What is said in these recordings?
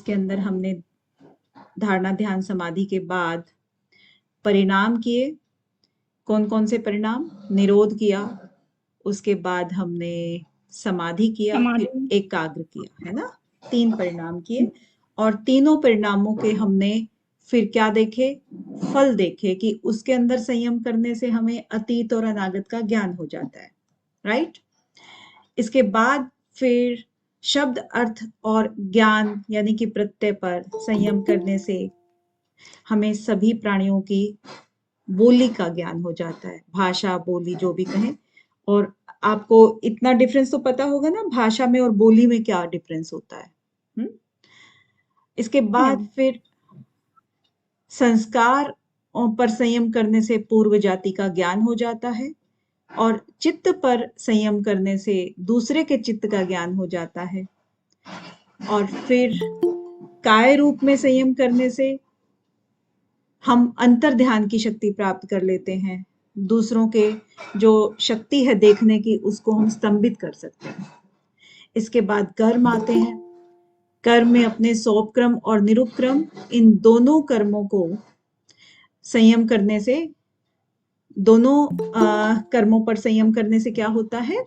इसके अंदर हमने धारणा ध्यान समाधि के बाद परिणाम किए। कौन कौन से परिणाम? निरोध किया, उसके बाद हमने समाधि किया, फिर एकाग्र किया, है ना? 3 परिणाम किए और तीनों परिणामों के हमने फिर क्या देखे? फल देखे कि उसके अंदर संयम करने से हमें अतीत और अनागत का ज्ञान हो जाता है, राइट? इसके बाद फिर शब्द, अर्थ और ज्ञान यानी कि प्रत्यय पर संयम करने से हमें सभी प्राणियों की बोली का ज्ञान हो जाता है, भाषा, बोली जो भी कहें। और आपको इतना डिफरेंस तो पता होगा ना, भाषा में और बोली में क्या डिफरेंस होता है। इसके बाद फिर संस्कार पर संयम करने से पूर्व जाति का ज्ञान हो जाता है और चित्त पर संयम करने से दूसरे के चित्त का ज्ञान हो जाता है। और फिर काय रूप में संयम करने से हम अंतर ध्यान की शक्ति प्राप्त कर लेते हैं। दूसरों के जो शक्ति है देखने की, उसको हम स्तंभित कर सकते हैं। इसके बाद कर्म आते हैं। कर्म में अपने सोपक्रम और निरुपक्रम, इन दोनों कर्मों को संयम करने से, दोनों कर्मों पर संयम करने से क्या होता है?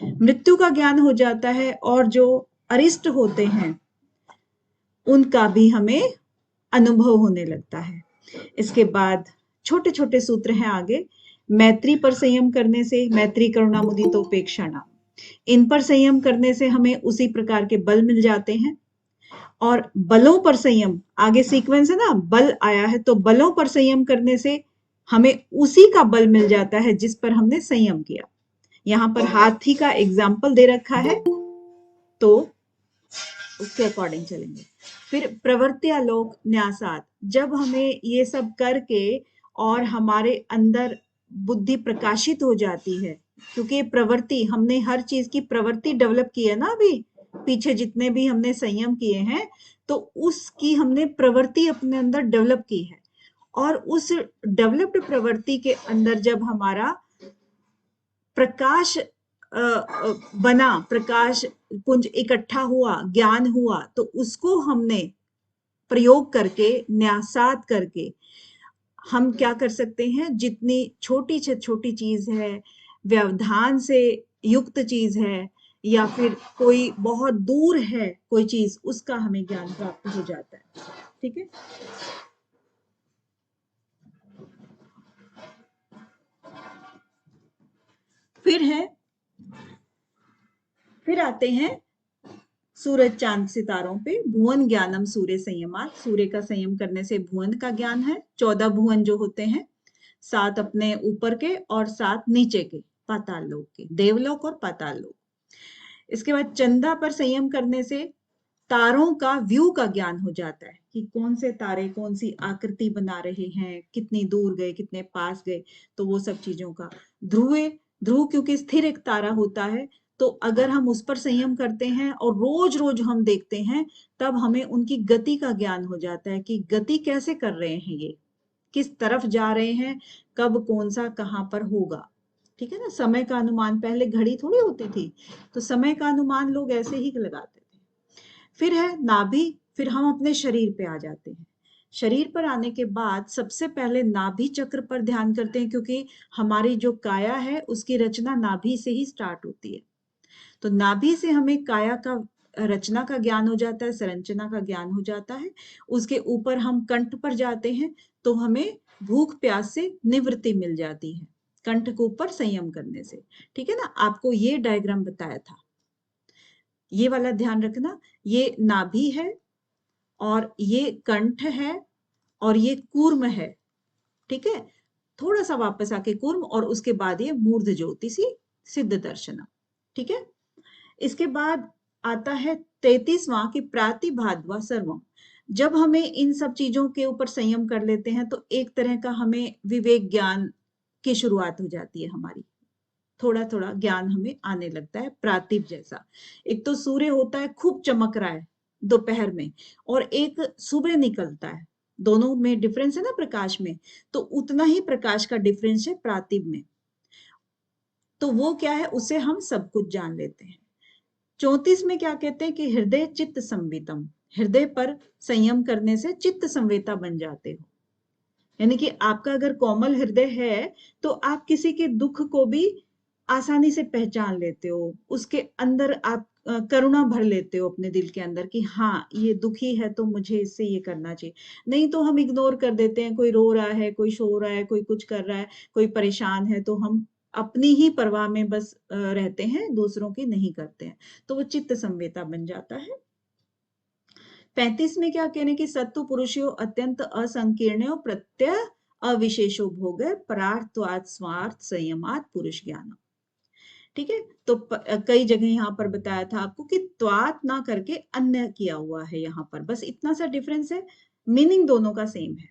मृत्यु का ज्ञान हो जाता है और जो अरिष्ट होते हैं उनका भी हमें अनुभव होने लगता है। इसके बाद छोटे छोटे सूत्र हैं आगे। मैत्री पर संयम करने से, मैत्री करुणा मुदित उपेक्षा नाम, इन पर संयम करने से हमें उसी प्रकार के बल मिल जाते हैं। और बलों पर संयम, आगे सीक्वेंस है ना, बल आया है तो बलों पर संयम करने से हमें उसी का बल मिल जाता है जिस पर हमने संयम किया। यहां पर हाथी का एग्जाम्पल दे रखा है तो उसके अकॉर्डिंग चलेंगे। फिर प्रवृत्त्यालोक न्यासात, जब हमें ये सब करके और हमारे अंदर बुद्धि प्रकाशित हो जाती है, क्योंकि प्रवृत्ति, हमने हर चीज की प्रवृत्ति डेवलप की है ना, अभी पीछे जितने भी हमने संयम किए हैं तो उसकी हमने प्रवृत्ति अपने अंदर डेवलप की है। और उस डेवलप्ड प्रवृत्ति के अंदर जब हमारा प्रकाश बना, प्रकाश पुंज इकट्ठा हुआ, ज्ञान हुआ, तो उसको हमने प्रयोग करके, न्यासात करके हम क्या कर सकते हैं? जितनी छोटी से छोटी चीज है, व्यवधान से युक्त चीज है, या फिर कोई बहुत दूर है कोई चीज, उसका हमें ज्ञान प्राप्त हो जाता है। ठीक है, फिर आते हैं सूरज चांद सितारों पे। भुवन ज्ञानम सूर्य संयमात, सूर्य का संयम करने से भुवन का ज्ञान है। 14 भुवन जो होते हैं, 7 अपने ऊपर के और 7 नीचे के, पाताल लोक के, देवलोक और पाताल लोक। इसके बाद चंदा पर संयम करने से तारों का व्यू का ज्ञान हो जाता है कि कौन से तारे कौन सी आकृति बना रहे हैं, कितनी दूर गए, कितने पास गए, तो वो सब चीजों का। ध्रुव क्योंकि स्थिर एक तारा होता है, तो अगर हम उस पर संयम करते हैं और रोज रोज हम देखते हैं, तब हमें उनकी गति का ज्ञान हो जाता है कि गति कैसे कर रहे हैं, ये किस तरफ जा रहे हैं, कब कौन सा कहाँ पर होगा। ठीक है ना, समय का अनुमान, पहले घड़ी थोड़ी होती थी, तो समय का अनुमान लोग ऐसे ही लगाते थे। फिर है नाभि, फिर हम अपने शरीर पे आ जाते हैं। शरीर पर आने के बाद सबसे पहले नाभि चक्र पर ध्यान करते हैं, क्योंकि हमारी जो काया है उसकी रचना नाभि से ही स्टार्ट होती है। तो नाभि से हमें काया का रचना का ज्ञान हो जाता है, संरचना का ज्ञान हो जाता है। उसके ऊपर हम कंठ पर जाते हैं तो हमें भूख प्यास से निवृत्ति मिल जाती है, कंठ के ऊपर संयम करने से। ठीक है ना, आपको ये डायग्राम बताया था, ये वाला ध्यान रखना। ये नाभि है और ये कंठ है और ये कूर्म है। ठीक है, थोड़ा सा वापस आके कूर्म और उसके बाद ये मूर्ध ज्योतिषी सिद्ध दर्शनम। ठीक है, इसके बाद आता है 33वां की प्रातिभाद्वा सर्वम। जब हमें इन सब चीजों के ऊपर संयम कर लेते हैं तो एक तरह का हमें विवेक ज्ञान की शुरुआत हो जाती है हमारी, थोड़ा थोड़ा ज्ञान हमें आने लगता है प्रातिभ जैसा। एक तो सूर्य होता है खूब चमक रहा है दोपहर में, और एक सुबह निकलता है, दोनों में डिफरेंस है ना प्रकाश में, तो उतना ही प्रकाश का डिफरेंस है प्रातिभ में। तो वो क्या है, उससे हम सब कुछ जान लेते हैं। 34 में क्या कहते हैं कि हृदय चित्त संवितम, हृदय पर संयम करने से चित्त संवेता बन जाते हो। यानी कि आपका अगर कोमल हृदय है तो आप किसी के दुख को भी आसानी से पहचान लेते हो, उसके अंदर आप करुणा भर लेते हो अपने दिल के अंदर कि हाँ ये दुखी है तो मुझे इससे ये करना चाहिए। नहीं तो हम इग्नोर कर देते हैं, कोई रो रहा है, कोई सो रहा है, कोई कुछ कर रहा है, कोई परेशान है, तो हम अपनी ही परवाह में बस रहते हैं, दूसरों की नहीं करते हैं, तो वो चित्त संवेता बन जाता है। 35 में क्या कह रहे हैं कि सत्तु पुरुषो अत्यंत असंकीर्णो प्रत्यय अविशेषो भोग परार्थवाद स्वार्थ संयमात पुरुष ज्ञान। ठीक है, तो कई जगह यहाँ पर बताया था आपको कि त्वात ना करके अन्य किया हुआ है, यहाँ पर बस इतना सा डिफरेंस है, मीनिंग दोनों का सेम है।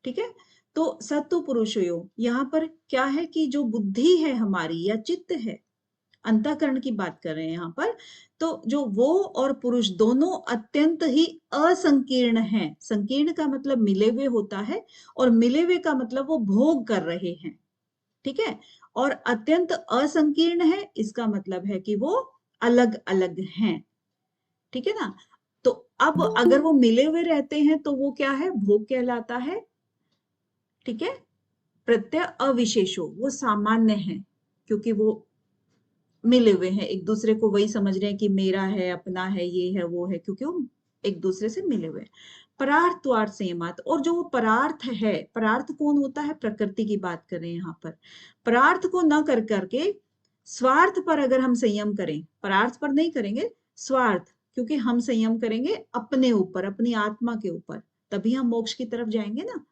ठीक है, तो सत्तु पुरुषयो यहाँ पर क्या है कि जो बुद्धि है हमारी या चित्त है, अंतःकरण की बात कर रहे हैं यहाँ पर, तो जो वो और पुरुष दोनों अत्यंत ही असंकीर्ण हैं। संकीर्ण का मतलब मिले हुए होता है, और मिले हुए का मतलब वो भोग कर रहे हैं। ठीक है, और अत्यंत असंकीर्ण है इसका मतलब है कि वो अलग अलग हैं। ठीक है ना, तो अब अगर वो मिले हुए रहते हैं तो वो क्या है, भोग कहलाता है। ठीक है, प्रत्यय अविशेषो वो सामान्य है, क्योंकि वो मिले हुए हैं एक दूसरे को, वही समझ रहे हैं कि मेरा है, अपना है, ये है, वो है, क्योंकि वो एक दूसरे से मिले हुए हैं। परार्थवार सेमात, और जो वो परार्थ है, परार्थ कौन होता है, प्रकृति की बात कर रहे हैं यहाँ पर। परार्थ को न कर करके स्वार्थ पर अगर हम संयम करें, परार्थ पर नहीं करेंगे, स्वार्थ, क्योंकि हम संयम करेंगे अपने ऊपर, अपनी आत्मा के ऊपर, तभी हम मोक्ष की तरफ जाएंगे ना।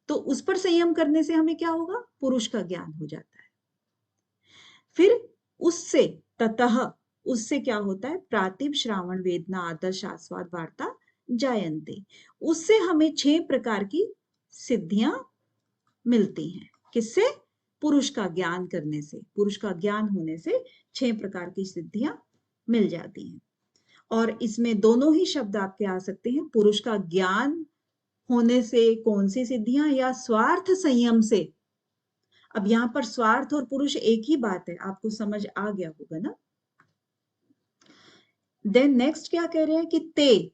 तो उस पर संयम करने से हमें क्या होगा, पुरुष का ज्ञान हो जाता है। फिर उससे ततः, उससे क्या होता है, प्रातिभ श्रावण वेदना आदर्श आस्वाद वार्ता जायन्ते, उससे हमें 6 प्रकार की सिद्धियां मिलती हैं। किससे, पुरुष का ज्ञान करने से, पुरुष का ज्ञान होने से 6 प्रकार की सिद्धियां मिल जाती हैं। और इसमें दोनों ही शब्द आपके आ सकते हैं, पुरुष का ज्ञान होने से कौन सी सिद्धियां, या स्वार्थ संयम से। अब यहाँ पर स्वार्थ और पुरुष एक ही बात है, आपको समझ आ गया होगा ना। देन नेक्स्ट क्या कह रहे हैं कि ते,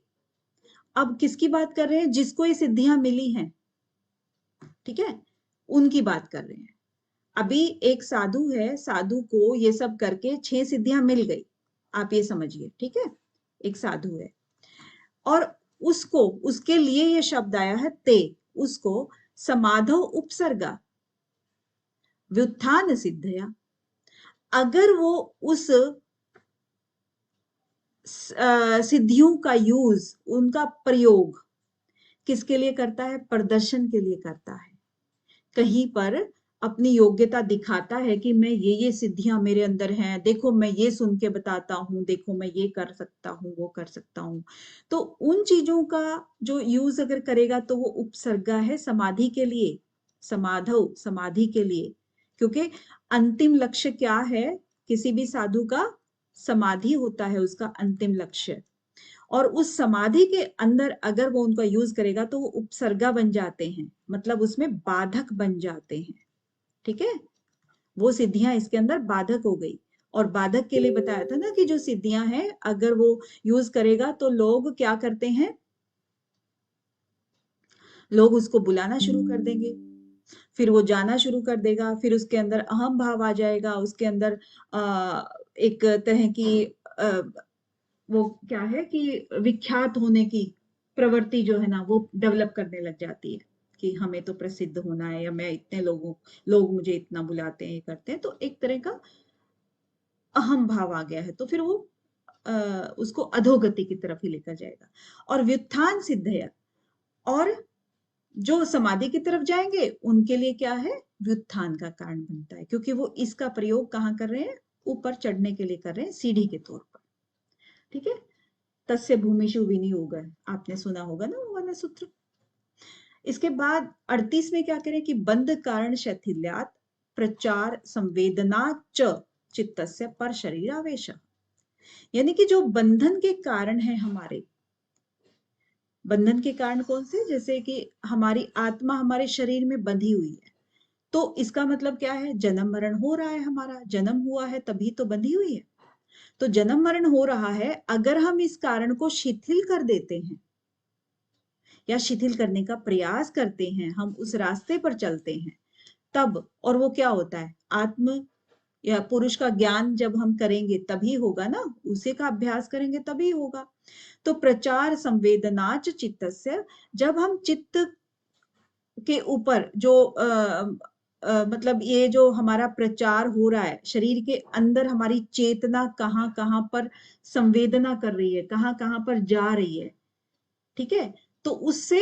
अब किसकी बात कर रहे हैं, जिसको ये सिद्धियां मिली हैं। ठीक है, उनकी बात कर रहे हैं। अभी एक साधु है, साधु को ये सब करके 6 सिद्धियां मिल गई, आप ये समझिए। ठीक है, एक साधु है और उसको, उसके लिए ये शब्द आया है ते, उसको समाधो उपसर्गा व्युत्थान सिद्धया, अगर वो उस सिद्धियों का यूज, उनका प्रयोग किसके लिए करता है, प्रदर्शन के लिए करता है, कहीं पर अपनी योग्यता दिखाता है कि मैं ये सिद्धियां मेरे अंदर हैं, देखो मैं ये सुन के बताता हूँ, देखो मैं ये कर सकता हूँ, वो कर सकता हूँ। तो उन चीजों का जो यूज अगर करेगा तो वो उपसर्गा है समाधि के लिए, समाधो, समाधि के लिए, क्योंकि अंतिम लक्ष्य क्या है, किसी भी साधु का समाधि होता है उसका अंतिम लक्ष्य, और उस समाधि के अंदर अगर वो उनका यूज करेगा तो वो उपसर्गा बन जाते हैं, मतलब उसमें बाधक बन जाते हैं। ठीक है, वो सिद्धियां इसके अंदर बाधक हो गई, और बाधक के लिए बताया था ना कि जो सिद्धियां हैं अगर वो यूज करेगा तो लोग क्या करते हैं, लोग उसको बुलाना शुरू कर देंगे, फिर वो जाना शुरू कर देगा, फिर उसके अंदर अहम भाव आ जाएगा, उसके अंदर एक तरह की वो क्या है कि विख्यात होने की प्रवृत्ति जो है ना वो डेवलप करने लग जाती है, कि हमें तो प्रसिद्ध होना है, या मैं इतने लोग मुझे इतना बुलाते हैं, ये करते हैं, तो एक तरह का अहम भाव आ गया है, तो फिर वो उसको अधोगति की तरफ ही लेकर जाएगा। और व्युत्थान सिद्ध है, और जो समाधि की तरफ जाएंगे उनके लिए क्या है, व्युत्थान का कारण बनता है, क्योंकि वो इसका प्रयोग कहाँ कर रहे हैं, ऊपर चढ़ने के लिए कर रहे हैं, सीढ़ी के तौर पर। ठीक है, तस्य भूमिषु विनियोग, आपने सुना होगा ना वो वाला सूत्र। इसके बाद 38 में क्या करें कि बंध कारण शैथिल्यात प्रचार संवेदना च चित्तस्य पर शरीर आवेश, यानी कि जो बंधन के कारण है हमारे, बंधन के कारण कौन से, जैसे कि हमारी आत्मा हमारे शरीर में बंधी हुई है, तो इसका मतलब क्या है, जन्म मरण हो रहा है, हमारा जन्म हुआ है तभी तो बंधी हुई है। तो जन्म मरण हो रहा है, अगर हम इस कारण को शिथिल कर देते हैं या शिथिल करने का प्रयास करते हैं, हम उस रास्ते पर चलते हैं तब, और वो क्या होता है, आत्म या पुरुष का ज्ञान जब हम करेंगे तभी होगा ना, उसी का अभ्यास करेंगे तभी होगा। तो प्रचार संवेदनाच चित्तस्य, जब हम चित्त के ऊपर जो मतलब ये जो हमारा प्रचार हो रहा है, शरीर के अंदर हमारी चेतना कहाँ कहाँ पर संवेदना कर रही है, कहाँ कहाँ पर जा रही है, ठीक है, तो उससे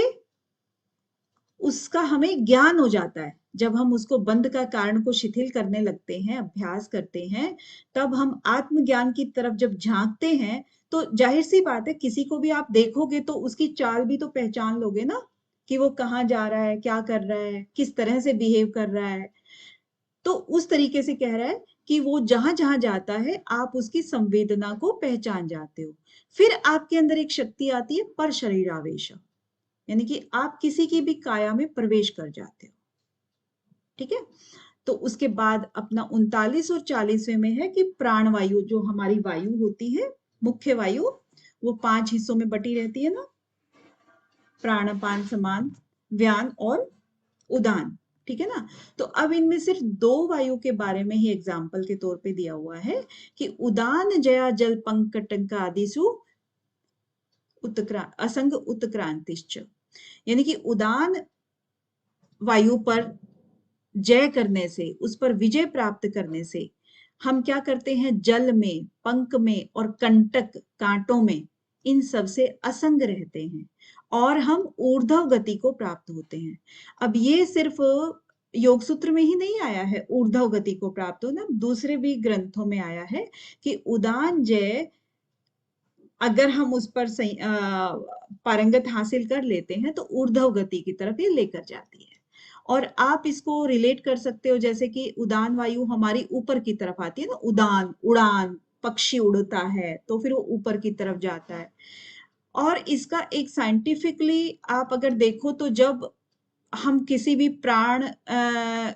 उसका हमें ज्ञान हो जाता है। जब हम उसको बंद का कारण को शिथिल करने लगते हैं, अभ्यास करते हैं, तब हम आत्मज्ञान की तरफ जब झांकते हैं, तो जाहिर सी बात है, किसी को भी आप देखोगे तो उसकी चाल भी तो पहचान लोगे ना, कि वो कहाँ जा रहा है, क्या कर रहा है, किस तरह से बिहेव कर रहा है। तो उस तरीके से कह रहा है कि वो जहां जहां जाता है, आप उसकी संवेदना को पहचान जाते हो। फिर आपके अंदर एक शक्ति आती है पर शरीर आवेश, यानी कि आप किसी की भी काया में प्रवेश कर जाते हो, ठीक है। तो उसके बाद अपना 39 और 40वें में है कि प्राण वायु, जो हमारी वायु होती है, मुख्य वायु, वो 5 हिस्सों में बटी रहती है ना, प्राणपान समान, व्यान और उदान, ठीक है ना। तो अब इनमें सिर्फ 2 वायु के बारे में ही एग्जाम्पल के तौर पे दिया हुआ है कि उदान जया जल पंकटंक आदिसु असंग उत्क्रांतिश्च, यानी कि उदान वायु पर जय करने से, उस पर विजय प्राप्त करने से हम क्या करते हैं, जल में, पंख में और कंटक कांटों में, इन सब से असंग रहते हैं और हम ऊर्ध्व गति को प्राप्त होते हैं। अब ये सिर्फ योग सूत्र में ही नहीं आया है ऊर्ध्व गति को प्राप्त होना, दूसरे भी ग्रंथों में आया है कि उदान जय अगर हम उस पर पारंगत हासिल कर लेते हैं तो ऊर्ध्व गति की तरफ ये लेकर जाती है। और आप इसको रिलेट कर सकते हो, जैसे कि उदान वायु हमारी ऊपर की तरफ आती है ना, उदान, उड़ान, पक्षी उड़ता है तो फिर वो ऊपर की तरफ जाता है। और इसका एक साइंटिफिकली आप अगर देखो तो जब हम किसी भी प्राणों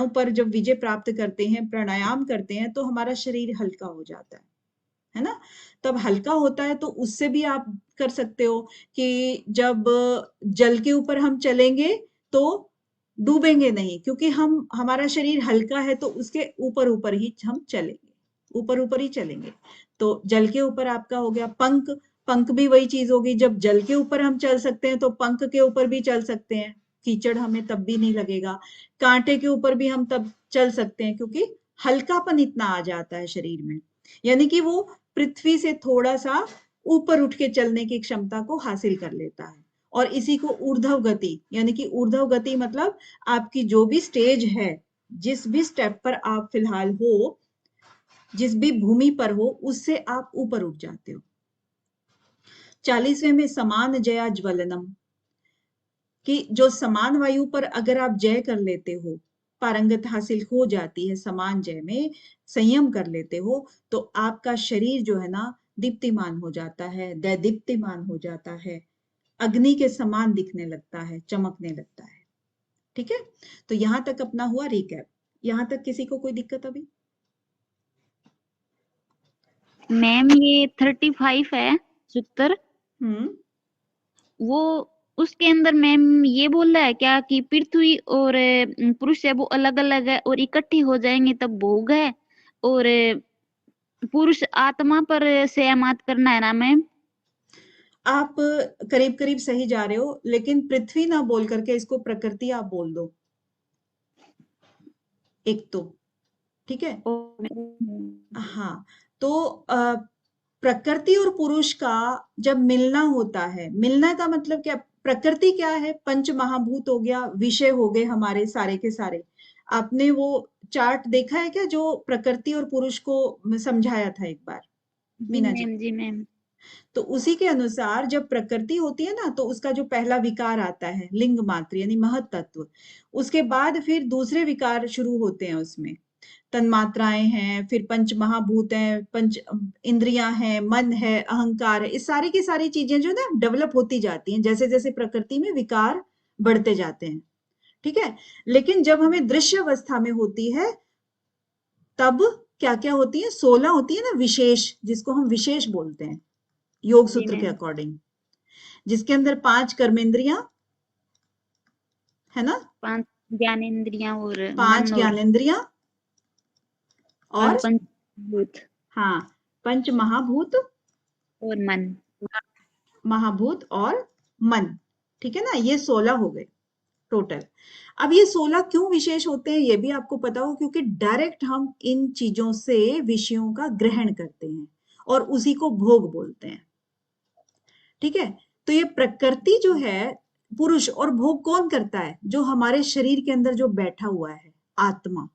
पर जब विजय प्राप्त करते हैं, प्राणायाम करते हैं, तो हमारा शरीर हल्का हो जाता है ना। तब हल्का होता है तो उससे भी आप कर सकते हो कि जब जल के ऊपर हम चलेंगे तो डूबेंगे नहीं, क्योंकि हमारा शरीर हल्का है, तो उसके ऊपर ऊपर ही हम चलेंगे, ऊपर ऊपर ही चलेंगे। तो जल के ऊपर आपका हो गया पंख, पंख भी वही चीज होगी, जब जल के ऊपर हम चल सकते हैं तो पंख के ऊपर भी चल सकते हैं, कीचड़ हमें तब भी नहीं लगेगा। कांटे के ऊपर भी हम तब चल सकते हैं, क्योंकि हल्कापन इतना आ जाता है शरीर में, यानी कि वो पृथ्वी से थोड़ा सा ऊपर उठ के चलने की क्षमता को हासिल कर लेता है। और इसी को ऊर्ध्व गति, यानी कि ऊर्ध्व गति मतलब आपकी जो भी स्टेज है, जिस भी स्टेप पर आप फिलहाल हो, जिस भी भूमि पर हो, उससे आप ऊपर उठ जाते हो। 40वें में समान जया ज्वलनम, कि जो समान वायु पर अगर आप जय कर लेते हो, पारंगत हासिल हो जाती है समान जय में, संयम कर लेते हो, तो आपका शरीर जो है ना दीप्तिमान हो जाता है, दैदीप्तिमान हो जाता है, अग्नि के समान दिखने लगता है, चमकने लगता है, ठीक है। तो यहां तक अपना हुआ रिकैप। यहां तक किसी को कोई दिक्कत अभी? मैम ये 35 है सूत्र, वो उसके अंदर मैम ये बोल रहा है क्या कि पृथ्वी और पुरुष है वो अलग अलग है और इकट्ठी हो जाएंगे तब भोग है, और पुरुष आत्मा पर संयमात करना है ना मैम? आप करीब करीब सही जा रहे हो, लेकिन पृथ्वी ना बोल करके इसको प्रकृति आप बोल दो एक तो, ठीक है। हाँ, तो प्रकृति और पुरुष का जब मिलना होता है, मिलना का मतलब क्या, प्रकृति क्या है, पंच महाभूत हो गया, विषय हो गए हमारे सारे के सारे। आपने वो चार्ट देखा है क्या जो प्रकृति और पुरुष को समझाया था एक बार, जी मीना जी? मैम, जी मैम। तो उसी के अनुसार जब प्रकृति होती है ना, तो उसका जो पहला विकार आता है लिंग मात्र यानी महत तत्व, उसके बाद फिर दूसरे विकार शुरू होते हैं उसमें, तन्मात्राएं हैं, फिर पंच महाभूत हैं, पंच इंद्रियां हैं, मन है, अहंकार है, इस सारी की सारी चीजें जो ना डेवलप होती जाती हैं जैसे जैसे प्रकृति में विकार बढ़ते जाते हैं, ठीक है। लेकिन जब हमें दृश्य अवस्था में होती है, तब क्या क्या होती है? 16 होती है ना विशेष, जिसको हम विशेष बोलते हैं योग जी सूत्र के मैम। अकॉर्डिंग, जिसके अंदर 5 कर्मेंद्रियां है ना, 5 ज्ञानेंद्रियां और 5 मन और ज्ञानेंद्रियां और पंचभूत हाँ, पंच महाभूत, और मन। महाभूत और मन, ठीक है ना, ये 16 हो गए टोटल। अब ये 16 क्यों विशेष होते हैं ये भी आपको पता हो, क्योंकि डायरेक्ट हम इन चीजों से विषयों का ग्रहण करते हैं और उसी को भोग बोलते हैं, ठीक है। तो ये प्रकृति जो है, पुरुष, और भोग कौन करता है? जो हमारे शरीर के अंदर जो बैठा हुआ है आत्मा,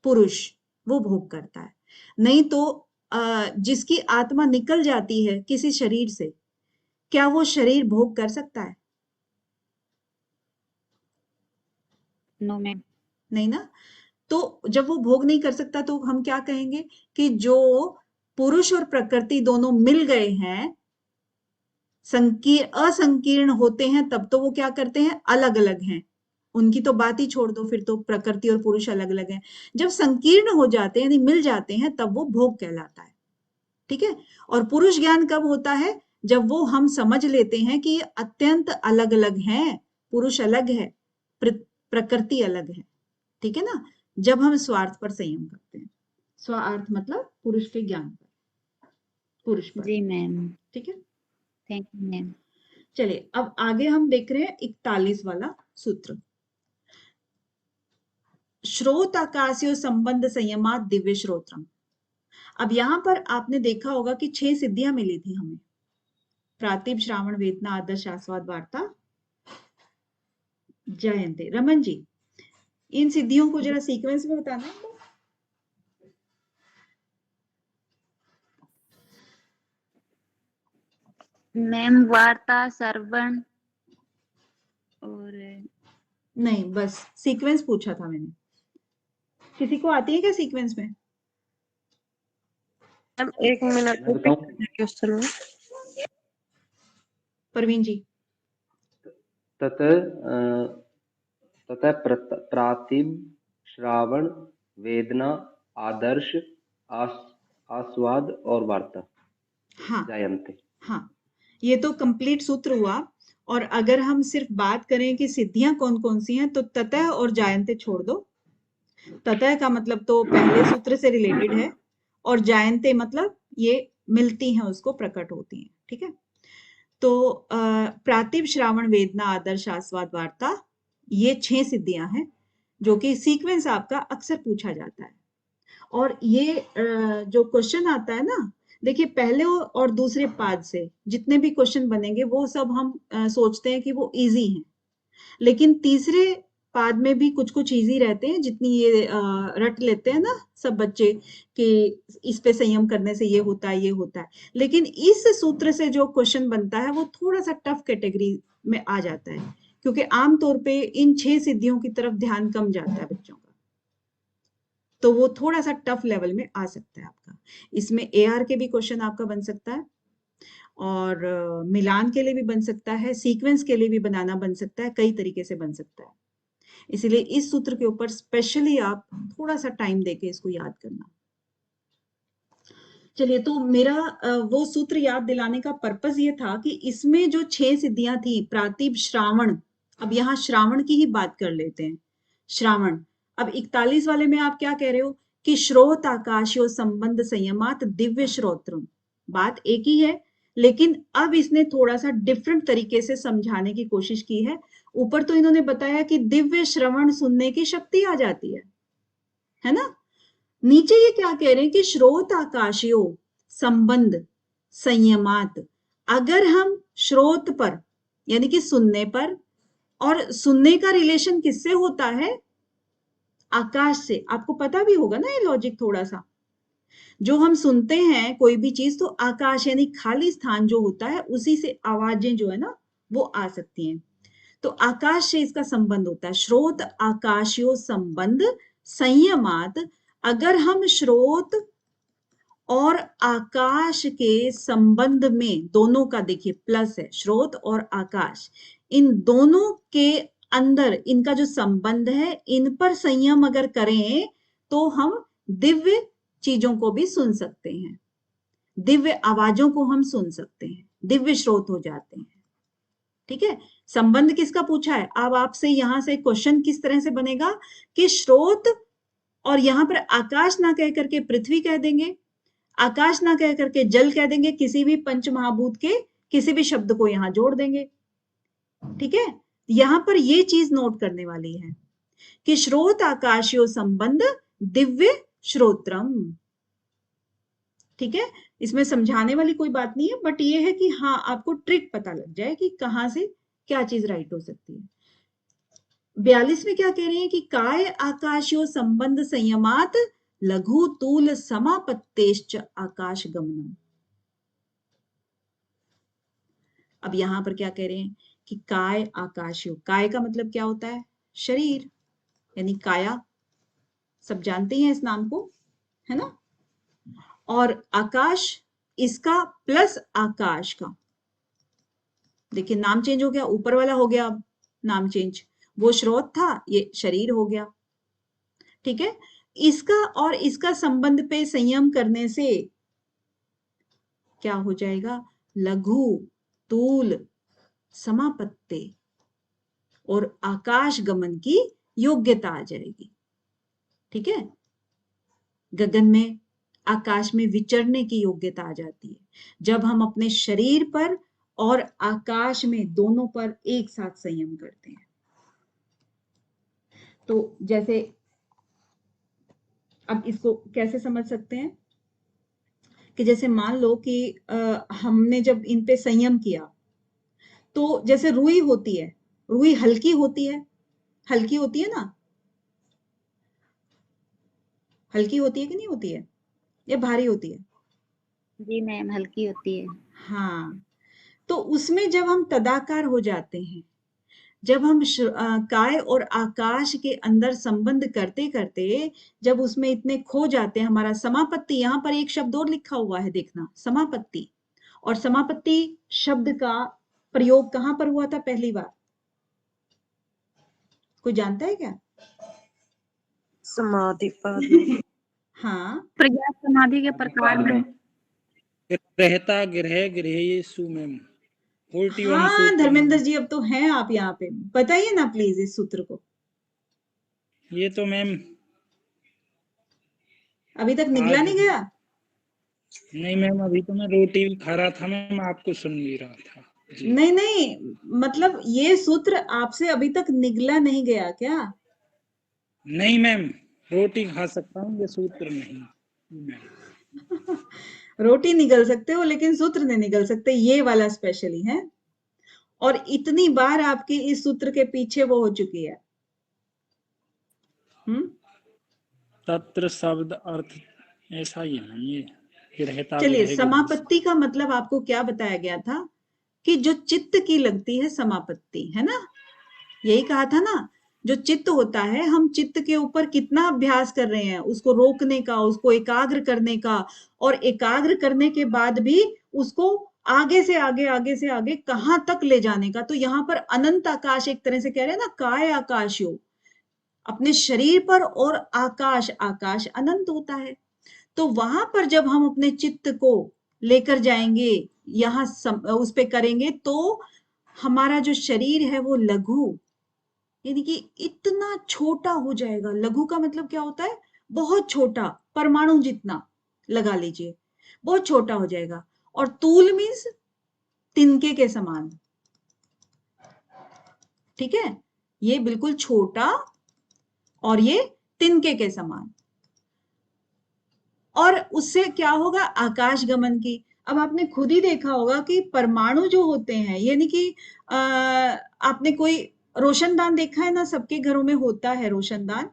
पुरुष, वो भोग करता है। नहीं तो जिसकी आत्मा निकल जाती है किसी शरीर से, क्या वो शरीर भोग कर सकता है? No ma'am. नहीं ना। तो जब वो भोग नहीं कर सकता तो हम क्या कहेंगे कि जो पुरुष और प्रकृति दोनों मिल गए हैं, असंकीर्ण होते हैं, तब तो वो क्या करते हैं? अलग अलग हैं। उनकी तो बात ही छोड़ दो, फिर तो प्रकृति और पुरुष अलग अलग हैं। जब संकीर्ण हो जाते हैं यानी मिल जाते हैं, तब वो भोग कहलाता है, ठीक है। और पुरुष ज्ञान कब होता है? जब वो हम समझ लेते हैं कि ये अत्यंत अलग अलग हैं, पुरुष अलग है, प्रकृति अलग है, ठीक है ना। जब हम स्वार्थ पर संयम करते हैं, स्वार्थ मतलब पुरुष के ज्ञान पर, पुरुष पर, जी मैम। ठीक है। Thank you ma'am. चलिए अब आगे हम देख रहे हैं 41 वाला सूत्र। श्रोत आकाशयो संबंध संयमात दिव्य श्रोत्रम। अब यहां पर आपने देखा होगा कि 6 सिद्धियां मिली थी हमें, प्रातिभ, श्रावण, वेदना, आदर्श, आस्वाद, वार्ता, जयंती। रमन जी, इन सिद्धियों को जरा सीक्वेंस में बताना है। मैम वार्ता, श्रवण और नहीं, बस सीक्वेंस पूछा था मैंने। किसी को आती है क्या सीक्वेंस में? मैम 1 मिनट क्वेश्चन में। परवीन जी। ततः प्रातिभ, श्रावण, वेदना, आदर्श, आस्वाद और वार्ता, हाँ जयंती। हाँ, ये तो कंप्लीट सूत्र हुआ। और अगर हम सिर्फ बात करें कि सिद्धियां कौन कौन सी हैं, तो ततः और जायंते छोड़ दो। ततः का मतलब तो पहले सूत्र से रिलेटेड है, और जायंते मतलब ये मिलती हैं, उसको प्रकट होती हैं, ठीक है। तो प्रातिभ, श्रावण, वेदना, आदर्श, आस्वाद, वार्ता, ये 6 सिद्धियां हैं जो कि सीक्वेंस आपका अक्सर पूछा जाता है। और ये जो क्वेश्चन आता है ना, देखिए पहले और दूसरे पाद से जितने भी क्वेश्चन बनेंगे वो सब हम सोचते हैं कि वो इजी हैं, लेकिन तीसरे पाद में भी कुछ कुछ इजी रहते हैं, जितनी ये रट लेते हैं ना सब बच्चे कि इस पे संयम करने से ये होता है, ये होता है। लेकिन इस सूत्र से जो क्वेश्चन बनता है वो थोड़ा सा टफ कैटेगरी में आ जाता है, क्योंकि आमतौर पे इन 6 सिद्धियों की तरफ ध्यान कम जाता है बच्चों का, तो वो थोड़ा सा टफ लेवल में आ सकता है आपका। इसमें एआर के भी क्वेश्चन आपका बन सकता है, और मिलान के लिए भी बन सकता है, सीक्वेंस के लिए भी बनाना बन सकता है, कई तरीके से बन सकता है। इसीलिए इस सूत्र के ऊपर स्पेशली आप थोड़ा सा टाइम देके इसको याद करना। चलिए, तो मेरा वो सूत्र याद दिलाने का पर्पस ये था कि इसमें जो 6 सिद्धियां थी, प्रातिभ, श्रावण, अब यहाँ श्रावण की ही बात कर लेते हैं। श्रावण, अब 41 वाले में आप क्या कह रहे हो कि श्रोत आकाशयो संबंध संयमात दिव्य श्रोत्रम। बात एक ही है, लेकिन अब इसने थोड़ा सा डिफरेंट तरीके से समझाने की कोशिश की है। ऊपर तो इन्होंने बताया कि दिव्य श्रवण सुनने की शक्ति आ जाती है ना। नीचे ये क्या कह रहे हैं कि श्रोत आकाशयो संबंध संयमात। अगर हम श्रोत पर यानी कि सुनने पर, और सुनने का रिलेशन किससे होता है? आकाश से। आपको पता भी होगा ना ये लॉजिक थोड़ा सा। जो हम सुनते हैं कोई भी चीज, तो आकाश यानी खाली स्थान जो होता है, उसी से आवाजें जो है ना वो आ सकती हैं। तो आकाश से इसका संबंध होता है। श्रोत आकाशयो संबंध संयमात। अगर हम श्रोत और आकाश के संबंध में, दोनों का देखिए प्लस है, श्रोत और आकाश, इन दोनों के अंदर इनका जो संबंध है, इन पर संयम अगर करें तो हम दिव्य चीजों को भी सुन सकते हैं, दिव्य आवाजों को हम सुन सकते हैं, दिव्य श्रोत हो जाते हैं। ठीक है, संबंध किसका पूछा है? अब आपसे यहां से क्वेश्चन किस तरह से बनेगा कि श्रोत, और यहां पर आकाश ना कह करके पृथ्वी कह देंगे, आकाश ना कह करके जल कह देंगे, किसी भी पंच महाभूत के किसी भी शब्द को यहां जोड़ देंगे। ठीक है, यहां पर ये चीज नोट करने वाली है कि श्रोत आकाशयो संबंध दिव्य श्रोत्रम। ठीक है, इसमें समझाने वाली कोई बात नहीं है, बट ये है कि हाँ आपको ट्रिक पता लग जाए कि कहां से क्या चीज राइट हो सकती है। 42 में क्या कह रहे हैं कि काय आकाशयो संबंध संयमात लघु तूल समापत्तेश्च आकाश गमनम। अब यहां पर क्या कह रहे हैं कि काय आकाशयो, काय का मतलब क्या होता है? शरीर, यानी काया, सब जानते हैं इस नाम को, है ना। और आकाश, इसका प्लस आकाश का, देखिए नाम चेंज हो गया, ऊपर वाला हो गया अब नाम चेंज, वो स्रोत था, ये शरीर हो गया। ठीक है, इसका और इसका संबंध पे संयम करने से क्या हो जाएगा? लघु तूल समापत्ते और आकाश गमन की योग्यता आ जाएगी। ठीक है, गगन में, आकाश में विचरने की योग्यता आ जाती है जब हम अपने शरीर पर और आकाश में दोनों पर एक साथ संयम करते हैं। तो जैसे अब इसको कैसे समझ सकते हैं कि जैसे मान लो कि हमने जब इन पे संयम किया, तो जैसे रुई होती है, रुई हल्की होती है, हल्की होती है ना, हल्की होती है कि नहीं होती है, या भारी होती है? जी मैम, हल्की होती है। हाँ, तो उसमें जब हम तदाकार हो जाते हैं, जब हम काय और आकाश के अंदर संबंध करते करते जब उसमें इतने खो जाते हैं, हमारा समापत्ति, यहां पर एक शब्द और लिखा हुआ है, देखना, समापत्ति। और समापत्ति शब्द का प्रयोग कहां पर हुआ था पहली बार? कोई जानता है क्या? समाधि पद। हाँ, प्रज्ञा समाधि के प्रकार में। रहता गृह गृहेषु में 41 हाँ सूत्र धर्मेंद्र में। जी, अब तो हैं आप यहाँ पे, बताइए ना प्लीज इस सूत्र को। ये तो मैम अभी तक निकला आज नहीं गया? नहीं मैम, अभी तो मैं रोटी खा रहा था मैम, आपको सुन भी रहा था जी। नहीं नहीं, मतलब ये सूत्र आपसे अभी तक निकला नहीं गया क्या? नहीं मैम, रोटी खा सकता हूँ, ये सूत्र नहीं मैम। रोटी निगल सकते हो लेकिन सूत्र नहीं निगल सकते, ये वाला स्पेशली है। और इतनी बार आपकी इस सूत्र के पीछे वो हो चुकी है। तत्र शब्द अर्थ ऐसा ही है ये रहता चलिए, गृह समापत्ति का मतलब आपको क्या बताया गया था कि जो चित्त की लगती है समापत्ति, है ना, यही कहा था ना। जो चित्त होता है, हम चित्त के ऊपर कितना अभ्यास कर रहे हैं, उसको रोकने का, उसको एकाग्र करने का, और एकाग्र करने के बाद भी उसको आगे से आगे, आगे से आगे कहां तक ले जाने का। तो यहाँ पर अनंत आकाश एक तरह से कह रहे हैं ना, काय आकाशयो, अपने शरीर पर, और आकाश, आकाश अनंत होता है। तो वहां पर जब हम अपने चित्त को लेकर जाएंगे, यहाँ उस पे करेंगे, तो हमारा जो शरीर है वो लघु, यानी कि इतना छोटा हो जाएगा। लघु का मतलब क्या होता है? बहुत छोटा, परमाणु जितना लगा लीजिए, बहुत छोटा हो जाएगा। और तूल मीन्स तिनके के समान। ठीक है, ये बिल्कुल छोटा और ये तिनके के समान। और उससे क्या होगा? आकाश गमन की। अब आपने खुद ही देखा होगा कि परमाणु जो होते हैं, यानी कि आपने कोई रोशनदान देखा है ना, सबके घरों में होता है रोशनदान,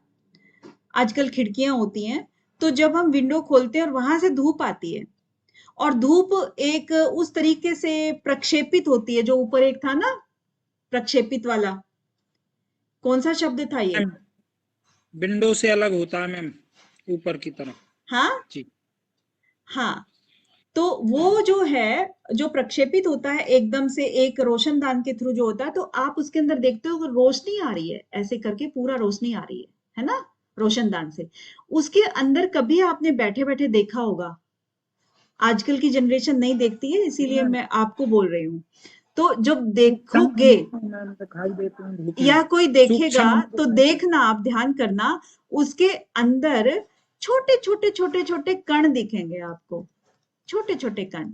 आजकल खिड़कियां होती हैं, तो जब हम विंडो खोलते हैं और वहां से धूप आती है, और धूप एक उस तरीके से प्रक्षेपित होती है, जो ऊपर एक था ना प्रक्षेपित वाला, कौन सा शब्द था ये? विंडो से अलग होता है मैम, ऊपर की तरफ। हाँ जी हाँ, तो वो जो है, जो प्रक्षेपित होता है एकदम से एक रोशनदान के थ्रू जो होता है, तो आप उसके अंदर देखते हो रोशनी आ रही है, ऐसे करके पूरा रोशनी आ रही है ना। रोशनदान से। उसके अंदर कभी आपने बैठे बैठे देखा होगा, आजकल की जनरेशन नहीं देखती है इसीलिए मैं आपको बोल रही हूँ। तो जब देखोगे मैम दिखाई देते हैं धूप या में, कोई देखेगा सूक्ष्म तो देखना, आप ध्यान करना, उसके अंदर छोटे छोटे छोटे छोटे कण दिखेंगे आपको, छोटे छोटे कण,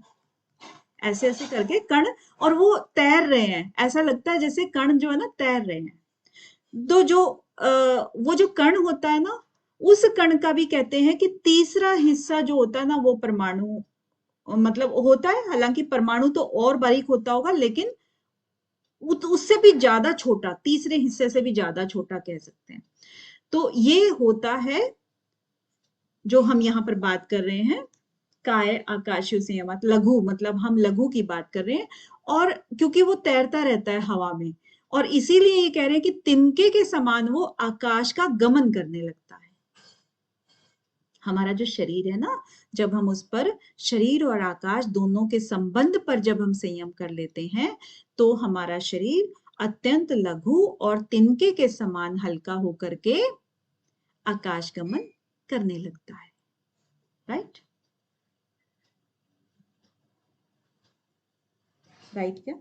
ऐसे ऐसे करके कण, और वो तैर रहे हैं, ऐसा लगता है जैसे कण जो है ना तैर रहे हैं। तो जो वो जो कण होता है ना, उस कण का भी कहते हैं कि तीसरा हिस्सा जो होता है ना वो परमाणु मतलब होता है। हालांकि परमाणु तो और बारीक होता होगा, लेकिन उससे भी ज्यादा छोटा, तीसरे हिस्से से भी ज्यादा छोटा कह सकते हैं। तो ये होता है जो हम यहाँ पर बात कर रहे हैं, काय आकाशीय संयमात, लघु मतलब हम लघु की बात कर रहे हैं। और क्योंकि वो तैरता रहता है हवा में, और इसीलिए ये कह रहे हैं कि तिनके के समान वो आकाश का गमन करने लगता है। हमारा जो शरीर है ना, जब हम उस पर, शरीर और आकाश दोनों के संबंध पर जब हम संयम कर लेते हैं, तो हमारा शरीर अत्यंत लघु और तिनके के समान हल्का होकर के आकाश गमन करने लगता है। राइट? राइट क्या?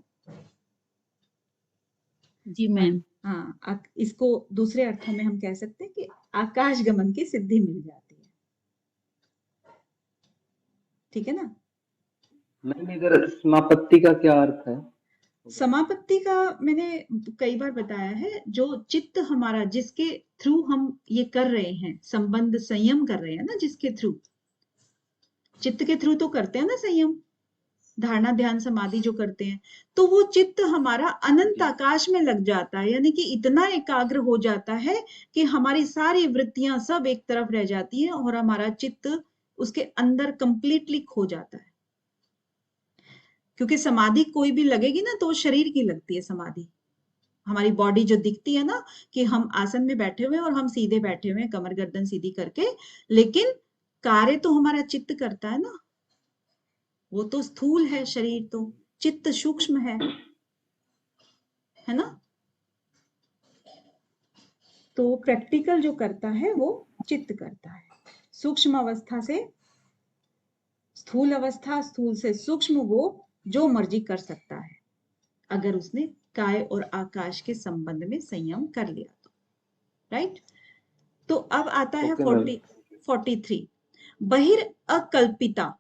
जी मैम। हाँ, इसको दूसरे अर्थों में हम कह सकते हैं कि आकाश गमन की सिद्धि मिल जाती है। ठीक है ना? मैम इधर समापत्ति का क्या अर्थ है? समापत्ति का मैंने कई बार बताया है, जो चित्त हमारा, जिसके थ्रू हम ये कर रहे हैं, संबंध संयम कर रहे हैं ना, जिसके थ्रू, चित्त के थ्रू तो करते हैं ना संयम, धारणा ध्यान समाधि जो करते हैं, तो वो चित्त हमारा अनंत आकाश में लग जाता है, यानी कि इतना एकाग्र हो जाता है कि हमारी सारी वृत्तियां सब एक तरफ रह जाती हैं और हमारा चित्त उसके अंदर कंप्लीटली खो जाता है। क्योंकि समाधि कोई भी लगेगी ना तो शरीर की लगती है समाधि। हमारी बॉडी जो दिखती है ना, कि हम आसन में बैठे हुए और हम सीधे बैठे हुए, कमर गर्दन सीधी करके, लेकिन कार्य तो हमारा चित्त करता है ना। वो तो स्थूल है शरीर, तो चित्त सूक्ष्म है ना। तो प्रैक्टिकल जो करता है वो चित्त करता है। सूक्ष्म अवस्था से स्थूल अवस्था, स्थूल से सूक्ष्म, वो जो मर्जी कर सकता है अगर उसने काय और आकाश के संबंध में संयम कर लिया तो। राइट? तो अब आता है 43 बहिर अकल्पिता।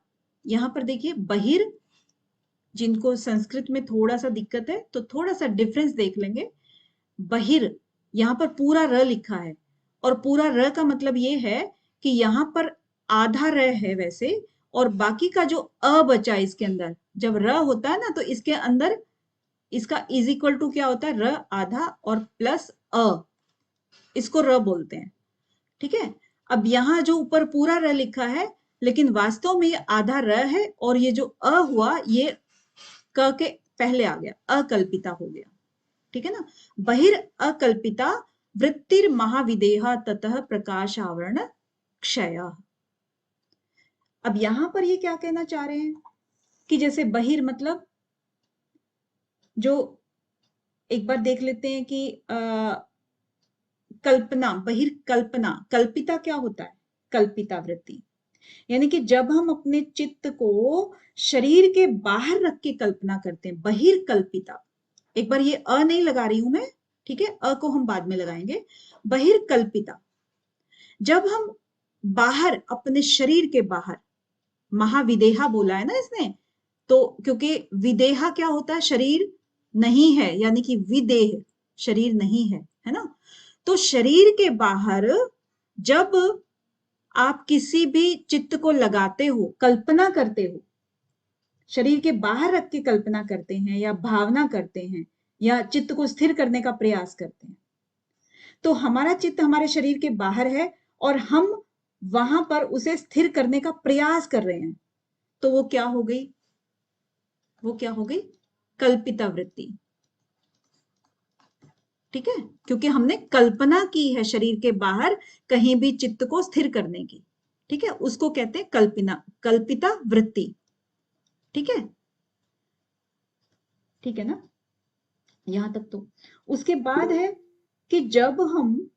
यहां पर देखिए बहिर, जिनको संस्कृत में थोड़ा सा दिक्कत है तो थोड़ा सा डिफरेंस देख लेंगे। बहिर, यहां पर पूरा र लिखा है, और पूरा र का मतलब ये है कि यहां पर आधा र है वैसे, और बाकी का जो अ बचा इसके अंदर, जब र होता है ना तो इसके अंदर इसका इज इक्वल टू क्या होता है, र आधा और प्लस अ, इसको र बोलते हैं। ठीक है? अब यहाँ जो ऊपर पूरा र लिखा है, लेकिन वास्तव में ये आधा र है, और ये जो अ हुआ ये क के पहले आ गया, अकल्पिता हो गया। ठीक है ना? बहिर अकल्पिता वृत्तिर महाविदेहा ततः प्रकाश आवरण क्षय। अब यहां पर ये क्या कहना चाह रहे हैं कि जैसे बहिर मतलब, जो एक बार देख लेते हैं कि कल्पना, बहिर्कल्पना, कल्पिता क्या होता है, कल्पिता वृत्ति, यानी कि जब हम अपने चित्त को शरीर के बाहर रख के कल्पना करते हैं, बहिर्कल्पिता। एक बार ये अ नहीं लगा रही हूं मैं, ठीक है, अ को हम बाद में लगाएंगे। बहिर्कल्पिता, जब हम बाहर, अपने शरीर के बाहर, महाविदेहा बोला है ना इसने, तो क्योंकि विदेहा क्या होता है, शरीर नहीं है, यानी कि विदेह शरीर नहीं है ना। तो शरीर के बाहर जब आप किसी भी चित्त को लगाते हो, कल्पना करते हो, शरीर के बाहर रख के कल्पना करते हैं या भावना करते हैं या चित्त को स्थिर करने का प्रयास करते हैं, तो हमारा चित्त हमारे शरीर के बाहर है और हम वहां पर उसे स्थिर करने का प्रयास कर रहे हैं, तो वो क्या हो गई, वो क्या हो गई, कल्पिता वृत्ति। ठीक है? क्योंकि हमने कल्पना की है शरीर के बाहर कहीं भी चित्त को स्थिर करने की। ठीक है? उसको कहते हैं कल्पना, कल्पिता वृत्ति। ठीक है? ठीक है ना? यहां तक तो। उसके बाद है कि जब हम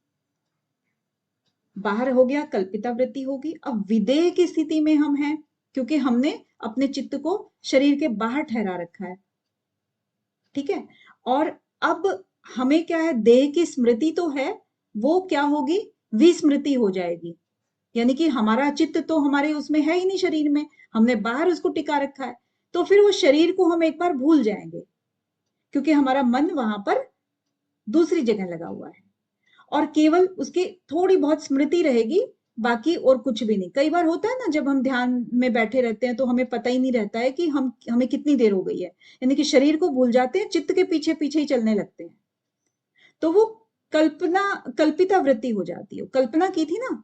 बाहर हो गया, कल्पिता वृत्ति होगी। अब विदेह की स्थिति में हम हैं, क्योंकि हमने अपने चित्त को शरीर के बाहर ठहरा रखा है, ठीक है। और अब हमें क्या है, देह की स्मृति तो है, वो क्या होगी, विस्मृति हो जाएगी। यानी कि हमारा चित्त तो हमारे उसमें है ही नहीं, शरीर में, हमने बाहर उसको टिका रखा है। तो फिर वो शरीर को हम एक बार भूल जाएंगे, क्योंकि हमारा मन वहां पर दूसरी जगह लगा हुआ है, और केवल उसकी थोड़ी बहुत स्मृति रहेगी, बाकी और कुछ भी नहीं। कई बार होता है ना, जब हम ध्यान में बैठे रहते हैं तो हमें पता ही नहीं रहता है कि हमें कितनी देर हो गई है, यानी कि शरीर को भूल जाते हैं, चित्त के पीछे पीछे ही चलने लगते हैं। तो वो कल्पिता वृत्ति हो जाती है। कल्पना की थी ना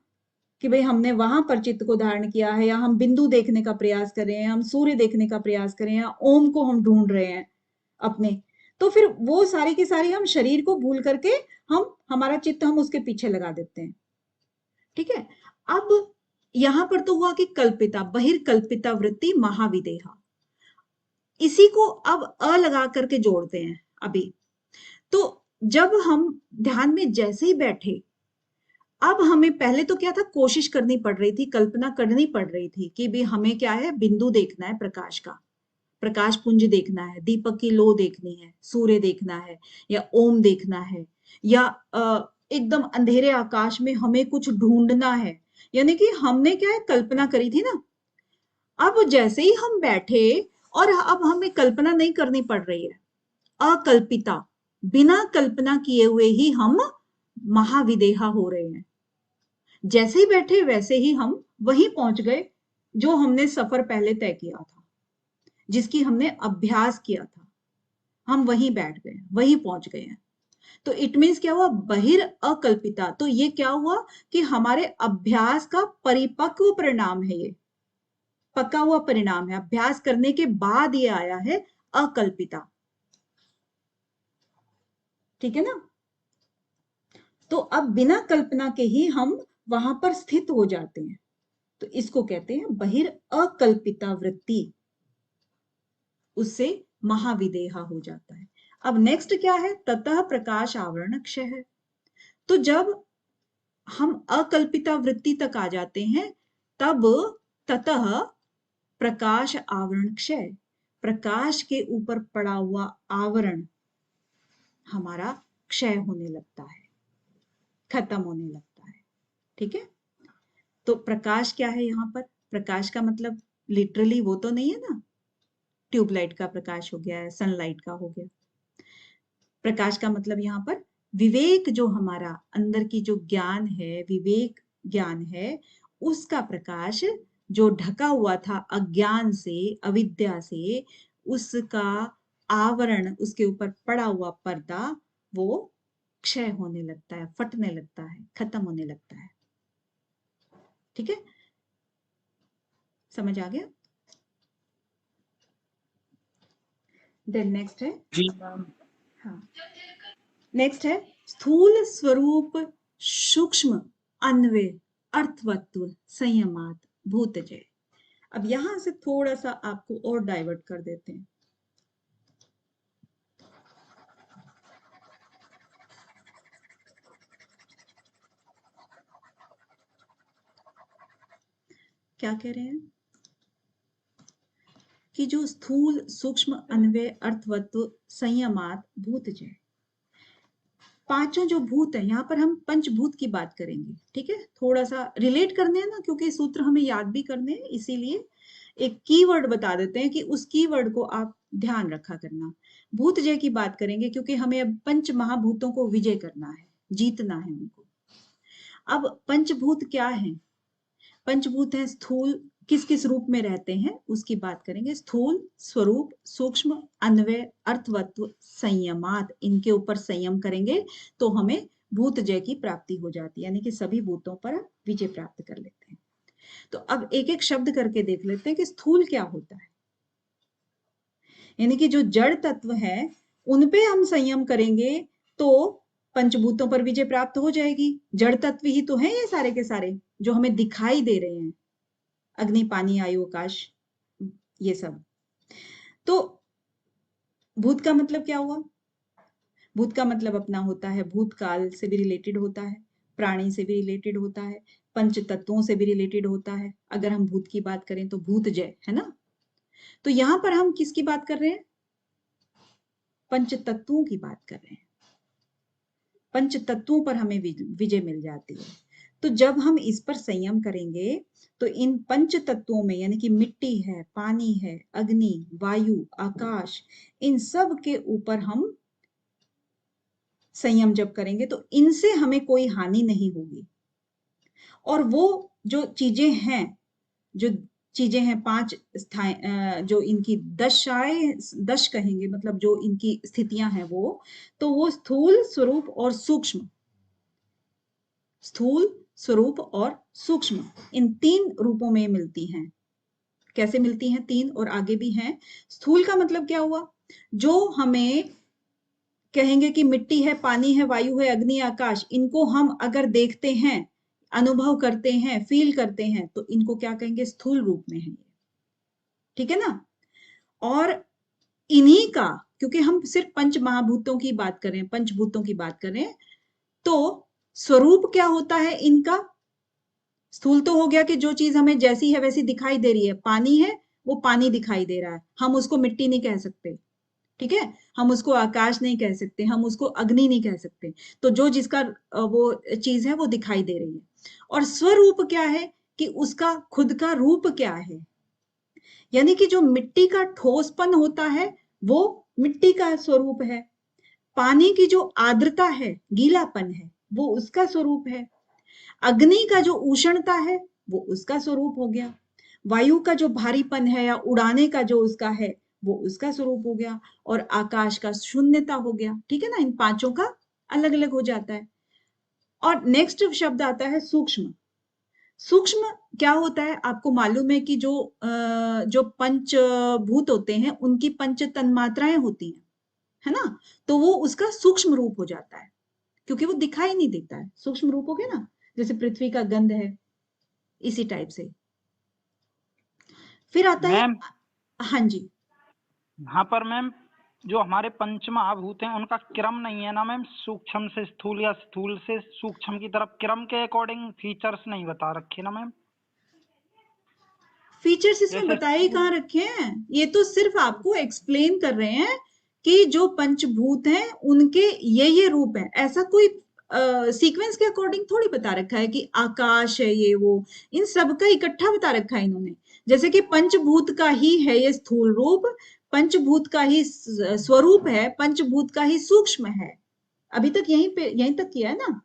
कि भाई हमने वहां पर चित्त को धारण किया है, या हम बिंदु देखने का प्रयास कर रहे हैं, हम सूर्य देखने का प्रयास कर रहे हैं, या ओम को हम ढूंढ रहे हैं अपने। तो फिर वो सारी की सारी हम शरीर को भूल करके हमारा चित्त हम उसके पीछे लगा देते हैं, ठीक है। अब यहां पर तो हुआ कि कल्पिता, बहिर्कल्पिता वृत्ति महाविदेहा, इसी को अब अ लगा करके जोड़ते हैं अभी। तो जब हम ध्यान में जैसे ही बैठे, अब हमें पहले तो क्या था, कोशिश करनी पड़ रही थी, कल्पना करनी पड़ रही थी कि भी हमें क्या है, बिंदु देखना है प्रकाश का, प्रकाश पुंज देखना है, दीपक की लो देखनी है, सूर्य देखना है, या ओम देखना है, या एकदम अंधेरे आकाश में हमें कुछ ढूंढना है। यानी कि हमने क्या है, कल्पना करी थी ना। अब जैसे ही हम बैठे, और अब हमें कल्पना नहीं करनी पड़ रही है, अकल्पिता, बिना कल्पना किए हुए ही हम महाविदेहा हो रहे हैं। जैसे ही बैठे वैसे ही हम वहीं पहुंच गए जो हमने सफर पहले तय किया था, जिसकी हमने अभ्यास किया था, हम वहीं बैठ गए, वहीं पहुंच गए हैं। तो इट मीन्स क्या हुआ, बहिर अकल्पिता। तो ये क्या हुआ कि हमारे अभ्यास का परिपक्व परिणाम है, ये पका हुआ परिणाम है, अभ्यास करने के बाद ये आया है अकल्पिता, ठीक है ना। तो अब बिना कल्पना के ही हम वहां पर स्थित हो जाते हैं, तो इसको कहते हैं बहिर अकल्पिता वृत्ति, उससे महाविदेहा हो जाता है। अब नेक्स्ट क्या है, ततः प्रकाश आवरण क्षय है। तो जब हम अकल्पिता वृत्ति तक आ जाते हैं, तब ततः प्रकाश आवरण क्षय, प्रकाश के ऊपर पड़ा हुआ आवरण हमारा क्षय होने लगता है, खत्म होने लगता है, ठीक है। तो प्रकाश क्या है यहाँ पर, प्रकाश का मतलब लिटरली वो तो नहीं है ना, ट्यूबलाइट का प्रकाश हो गया है, सनलाइट का हो गया। प्रकाश का मतलब यहाँ पर विवेक, जो हमारा अंदर की जो ज्ञान है, विवेक ज्ञान है, उसका प्रकाश जो ढका हुआ था अज्ञान से, अविद्या से, उसका आवरण, उसके ऊपर पड़ा हुआ पर्दा, वो क्षय होने लगता है, फटने लगता है, खत्म होने लगता है, ठीक है। समझ आ गया। देन नेक्स्ट है, जी मैम। हाँ, नेक्स्ट है स्थूल स्वरूप सूक्ष्म अन्वय अर्थवत्व संयमात भूतजय। अब यहां से थोड़ा सा आपको और डाइवर्ट कर देते हैं। क्या कह रहे हैं कि जो स्थूल सूक्ष्म अन्वय अर्थवत्व संयमात भूतजय, पांचों जो भूत है, यहाँ पर हम पंचभूत की बात करेंगे, ठीक है। थोड़ा सा रिलेट करने हैं ना, क्योंकि सूत्र हमें याद भी करने हैं, इसीलिए एक कीवर्ड बता देते हैं कि उस कीवर्ड को आप ध्यान रखा करना। भूत जय की बात करेंगे क्योंकि हमें अब पंच महाभूतों को विजय करना है, जीतना है उनको। अब पंचभूत क्या है, पंचभूत है स्थूल, किस किस रूप में रहते हैं उसकी बात करेंगे। स्थूल स्वरूप सूक्ष्म अन्वय अर्थवत्व संयमात, इनके ऊपर संयम करेंगे तो हमें भूत जय की प्राप्ति हो जाती है, यानी कि सभी भूतों पर विजय प्राप्त कर लेते हैं। तो अब एक एक शब्द करके देख लेते हैं कि स्थूल क्या होता है। यानी कि जो जड़ तत्व है उनपे हम संयम करेंगे तो पंचभूतों पर विजय प्राप्त हो जाएगी। जड़ तत्व ही तो हैं ये सारे के सारे जो हमें दिखाई दे रहे हैं, अग्नि पानी आयु आकाश, ये सब। तो भूत का मतलब क्या हुआ, भूत का मतलब अपना होता है, भूतकाल से भी रिलेटेड होता है, प्राणी से भी रिलेटेड होता है, पंच तत्वों से भी रिलेटेड होता है। अगर हम भूत की बात करें तो भूतजय, है ना। तो यहां पर हम किसकी बात कर रहे हैं? पंच तत्वों की बात कर रहे हैं। पंच तत्वों पर हमें विजय मिल जाती है। तो जब हम इस पर संयम करेंगे तो इन पंच तत्वों में, यानी कि मिट्टी है, पानी है, अग्नि, वायु, आकाश, इन सब के ऊपर हम संयम जब करेंगे तो इनसे हमें कोई हानि नहीं होगी। और वो जो चीजें हैं 5 जो इनकी दश कहेंगे, मतलब जो इनकी स्थितियां हैं वो स्थूल स्वरूप और सूक्ष्म, स्थूल स्वरूप और सूक्ष्म, इन 3 रूपों में मिलती हैं। कैसे मिलती हैं? 3 और आगे भी हैं। स्थूल का मतलब क्या हुआ? जो हमें कहेंगे कि मिट्टी है, पानी है, वायु है, अग्नि, आकाश, इनको हम अगर देखते हैं, अनुभव करते हैं, फील करते हैं, तो इनको क्या कहेंगे? स्थूल रूप में है। ठीक है ना। और इन्हीं का, क्योंकि हम सिर्फ पंच महाभूतों की बात कर रहे हैं, पंचभूतों की बात कर रहे हैं, तो स्वरूप क्या होता है इनका? स्थूल तो हो गया कि जो चीज हमें जैसी है वैसी दिखाई दे रही है। पानी है, वो पानी दिखाई दे रहा है, हम उसको मिट्टी नहीं कह सकते। ठीक है, हम उसको आकाश नहीं कह सकते, हम उसको अग्नि नहीं कह सकते। तो जो जिसका वो चीज है वो दिखाई दे रही है। और स्वरूप क्या है? कि उसका खुद का रूप क्या है। यानी कि जो मिट्टी का ठोसपन होता है वो मिट्टी का स्वरूप है। पानी की जो आर्द्रता है, गीलापन है, वो उसका स्वरूप है। अग्नि का जो उष्णता है वो उसका स्वरूप हो गया। वायु का जो भारीपन है या उड़ाने का जो उसका है वो उसका स्वरूप हो गया। और आकाश का शून्यता हो गया। ठीक है ना। इन 5 का अलग अलग हो जाता है। और नेक्स्ट शब्द आता है सूक्ष्म। सूक्ष्म क्या होता है? आपको मालूम है कि जो पंचभूत होते हैं उनकी पंच तन्मात्राएं होती हैं, है ना। तो वो उसका सूक्ष्म रूप हो जाता है, क्योंकि वो दिखाई नहीं देता है। सूक्ष्म रूप हो गया ना, जैसे पृथ्वी का गंध है, इसी टाइप से। फिर आता है, मैम हाँ जी, यहाँ पर मैम जो हमारे पंच महाभूत हैं उनका क्रम नहीं है ना मैम, सूक्ष्म से स्थूल या स्थूल से सूक्ष्म की तरफ क्रम के अकॉर्डिंग फीचर्स नहीं बता रखे ना मैम। फीचर्स इसमें जैसे बताए ही कहाँ रखे हैं? ये तो सिर्फ आपको एक्सप्लेन कर रहे हैं कि जो पंचभूत हैं उनके ये रूप है। ऐसा कोई सीक्वेंस के अकॉर्डिंग थोड़ी बता रखा है कि आकाश है ये वो, इन सब का इकट्ठा बता रखा है इन्होंने। जैसे कि पंचभूत का ही है ये स्थूल रूप, पंचभूत का ही स्वरूप है, पंचभूत का ही सूक्ष्म है। अभी तक यहीं तक किया है ना।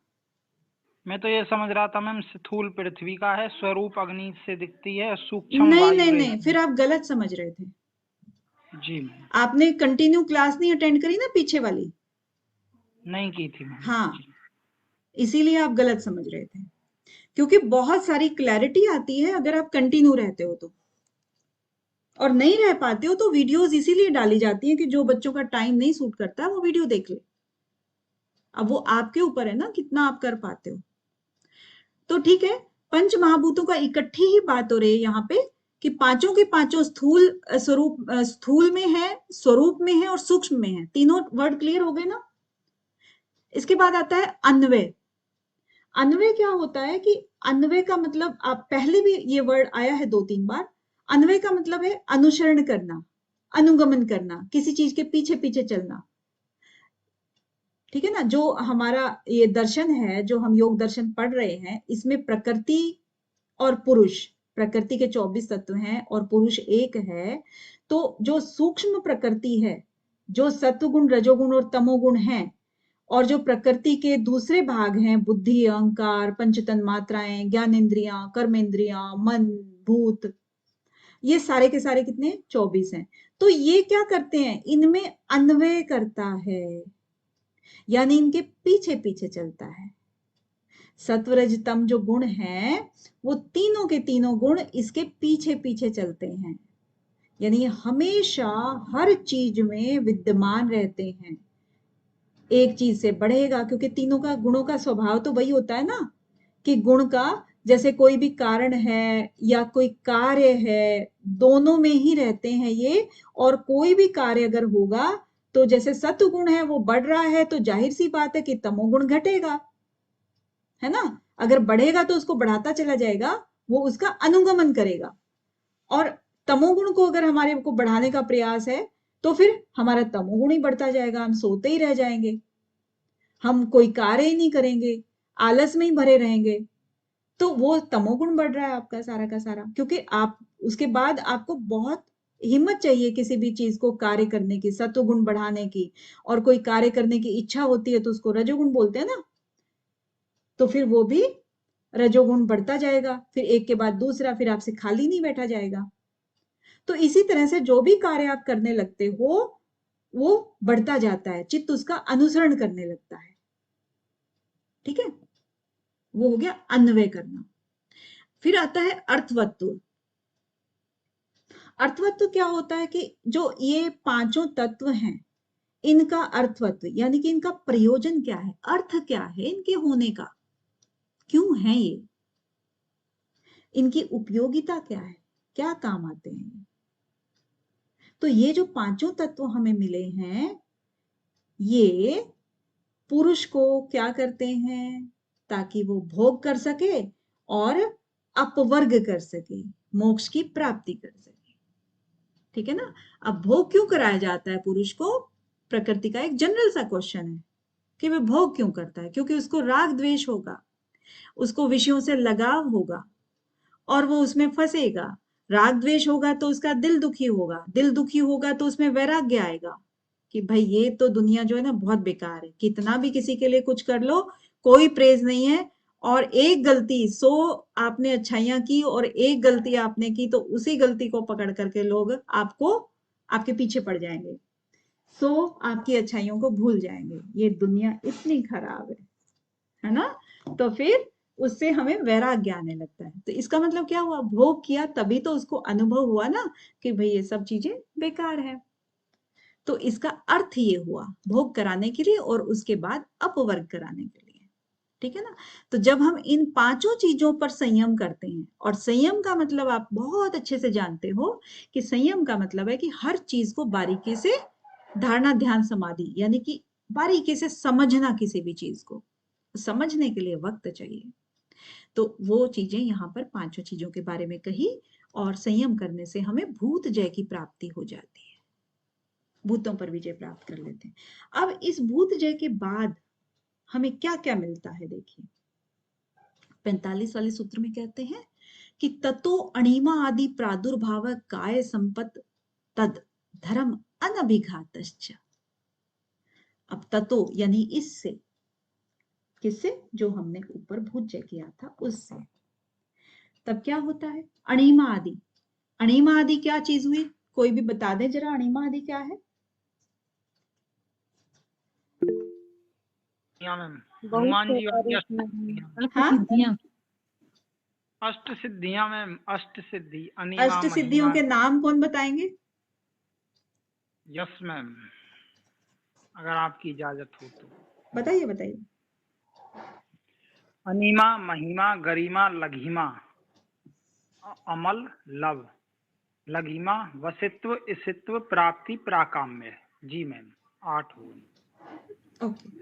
मैं तो ये समझ रहा था मैम स्थूल पृथ्वी का है, स्वरूप अग्नि से दिखती है, सूक्ष्म नहीं वायु नहीं नहीं, रहती फिर आप गलत समझ रहे थे। है। जी मैम, आपने कंटिन्यू क्लास नहीं अटेंड करी ना पीछे वाली। नहीं की थी मैम। हाँ, जी इसीलिए आप गलत समझ रहे थे। क्योंकि बहुत सारी क्लैरिटी आती है अगर आप कंटिन्यू रहते हो तो, और नहीं रह पाते हो तो वीडियोस इसीलिए डाली जाती हैं कि जो बच्चों का टाइम नहीं सूट करता वो वीडियो देख ले। अब वो आपके ऊपर है ना कितना आप कर पाते हो। तो ठीक है, पंच महाभूतों का इकट्ठी ही बात हो रही है यहाँ पे कि पांचों के पांचों स्थूल में है, स्वरूप में है और सूक्ष्म में है। तीनों वर्ड क्लियर हो गए ना। इसके बाद आता है अन्वय। अन्वय क्या होता है कि अन्वय का मतलब, आप पहले भी ये वर्ड आया है 2-3 बार। अन्वय का मतलब है अनुसरण करना, अनुगमन करना, किसी चीज के पीछे पीछे चलना। ठीक है ना। जो हमारा ये दर्शन है, जो हम योग दर्शन पढ़ रहे हैं, इसमें प्रकृति और पुरुष, प्रकृति के 24 तत्व हैं और पुरुष एक है। तो जो सूक्ष्म प्रकृति है, जो सत्वगुण, रजोगुण और तमोगुण है, और जो प्रकृति के दूसरे भाग हैं, बुद्धि, अहंकार, पंच तन्मात्राएं, ज्ञानेंद्रियां, कर्मेंद्रियां, मन, भूत, ये सारे के सारे कितने? 24 हैं। तो ये क्या करते हैं? इनमें अन्वय करता है, यानी इनके पीछे पीछे चलता है। सत्व रज तम जो गुण है वो तीनों के तीनों गुण इसके पीछे पीछे चलते हैं, यानी हमेशा हर चीज में विद्यमान रहते हैं। एक चीज से बढ़ेगा, क्योंकि तीनों का गुणों का स्वभाव तो वही होता है ना कि गुण का, जैसे कोई भी कारण है या कोई कार्य है, दोनों में ही रहते हैं ये। और कोई भी कार्य अगर होगा तो जैसे सत्व गुण है वो बढ़ रहा है तो जाहिर सी बात है कि तमोगुण घटेगा, है ना। अगर बढ़ेगा तो उसको बढ़ाता चला जाएगा, वो उसका अनुगमन करेगा। और तमोगुण को अगर हमारे को बढ़ाने का प्रयास है तो फिर हमारा तमोगुण ही बढ़ता जाएगा, हम सोते ही रह जाएंगे, हम कोई कार्य ही नहीं करेंगे, आलस में ही भरे रहेंगे। तो वो तमोगुण बढ़ रहा है आपका सारा का सारा, क्योंकि आप उसके बाद आपको बहुत हिम्मत चाहिए किसी भी चीज को कार्य करने की, सत्वगुण बढ़ाने की। और कोई कार्य करने की इच्छा होती है तो उसको रजोगुण बोलते हैं ना। तो फिर वो भी रजोगुण बढ़ता जाएगा, फिर एक के बाद दूसरा, फिर आपसे खाली नहीं बैठा जाएगा। तो इसी तरह से जो भी कार्य आप करने लगते हो वो बढ़ता जाता है, चित्त उसका अनुसरण करने लगता है। ठीक है, वो हो गया अन्वय करना। फिर आता है अर्थवत्व। अर्थवत्व क्या होता है कि जो ये पांचों तत्व हैं इनका अर्थवत्व, यानी कि इनका प्रयोजन क्या है, अर्थ क्या है इनके होने का, क्यों है ये, इनकी उपयोगिता क्या है, क्या काम आते हैं। तो ये जो पांचों तत्व हमें मिले हैं ये पुरुष को क्या करते हैं, ताकि वो भोग कर सके और अपवर्ग कर सके, मोक्ष की प्राप्ति कर सके। ठीक है ना। अब भोग क्यों कराया जाता है पुरुष को, प्रकृति का एक जनरल सा क्वेश्चन है कि वह भोग क्यों करता है। क्योंकि उसको राग द्वेष होगा, उसको विषयों से लगाव होगा और वो उसमें फंसेगा। राग द्वेष होगा तो उसका दिल दुखी होगा, दिल दुखी होगा तो उसमें वैराग्य आएगा कि भाई ये तो दुनिया जो है ना बहुत बेकार है, कितना भी किसी के लिए कुछ कर लो कोई प्रेज नहीं है। और एक गलती 100 आपने अच्छाइयां की और एक गलती आपने की तो उसी गलती को पकड़ करके लोग आपको आपके पीछे पड़ जाएंगे, 100 आपकी अच्छाइयों को भूल जाएंगे। ये दुनिया इतनी खराब है ना। तो फिर उससे हमें वैराग्य आने लगता है। तो इसका मतलब क्या हुआ, भोग किया तभी तो उसको अनुभव हुआ ना कि भाई ये सब चीजें बेकार है। तो इसका अर्थ ये हुआ भोग कराने के लिए और उसके बाद अपवर्ग कराने के लिए। ठीक है ना। तो जब हम इन पांचों चीजों पर संयम करते हैं, और संयम का मतलब आप बहुत अच्छे से जानते हो कि संयम का मतलब है कि हर चीज को बारीकी से धारणा ध्यान समाधि, यानी कि बारीकी से समझना, किसी भी चीज को समझने के लिए वक्त चाहिए। तो वो चीजें यहाँ पर पांचों चीजों के बारे में कही। और संयम करने से हमें भूत जय की प्राप्ति हो जाती है, भूतों पर विजय प्राप्त कर लेते हैं। अब इस भूत जय के बाद हमें क्या क्या मिलता है, देखिए 45 वाले सूत्र में कहते हैं कि ततो अणिमा आदि प्रादुर्भाव काय संपत तद धर्म अनभिघातश्च। अब ततो यानी इससे, किससे, जो हमने ऊपर भूत जय किया था उससे। तब क्या होता है, अणिमा आदि। अणिमा आदि क्या चीज हुई, कोई भी बता दे जरा, अणिमा आदि क्या है। मैम हनुमान जी वाली हाँ? अष्ट सिद्धियां मैम, अष्ट सिद्धि, अनिमा, अष्ट सिद्धियों महिमा। के नाम कौन बताएंगे। यस मैम, अगर आपकी इजाजत हो तो बताइए बताइए। अनिमा, महिमा, गरिमा, लघिमा, अमल, लव, लघिमा, वसित्व, इसित्व, प्राप्ति, प्राकाम्य। जी मैम 8 हो गई। ओके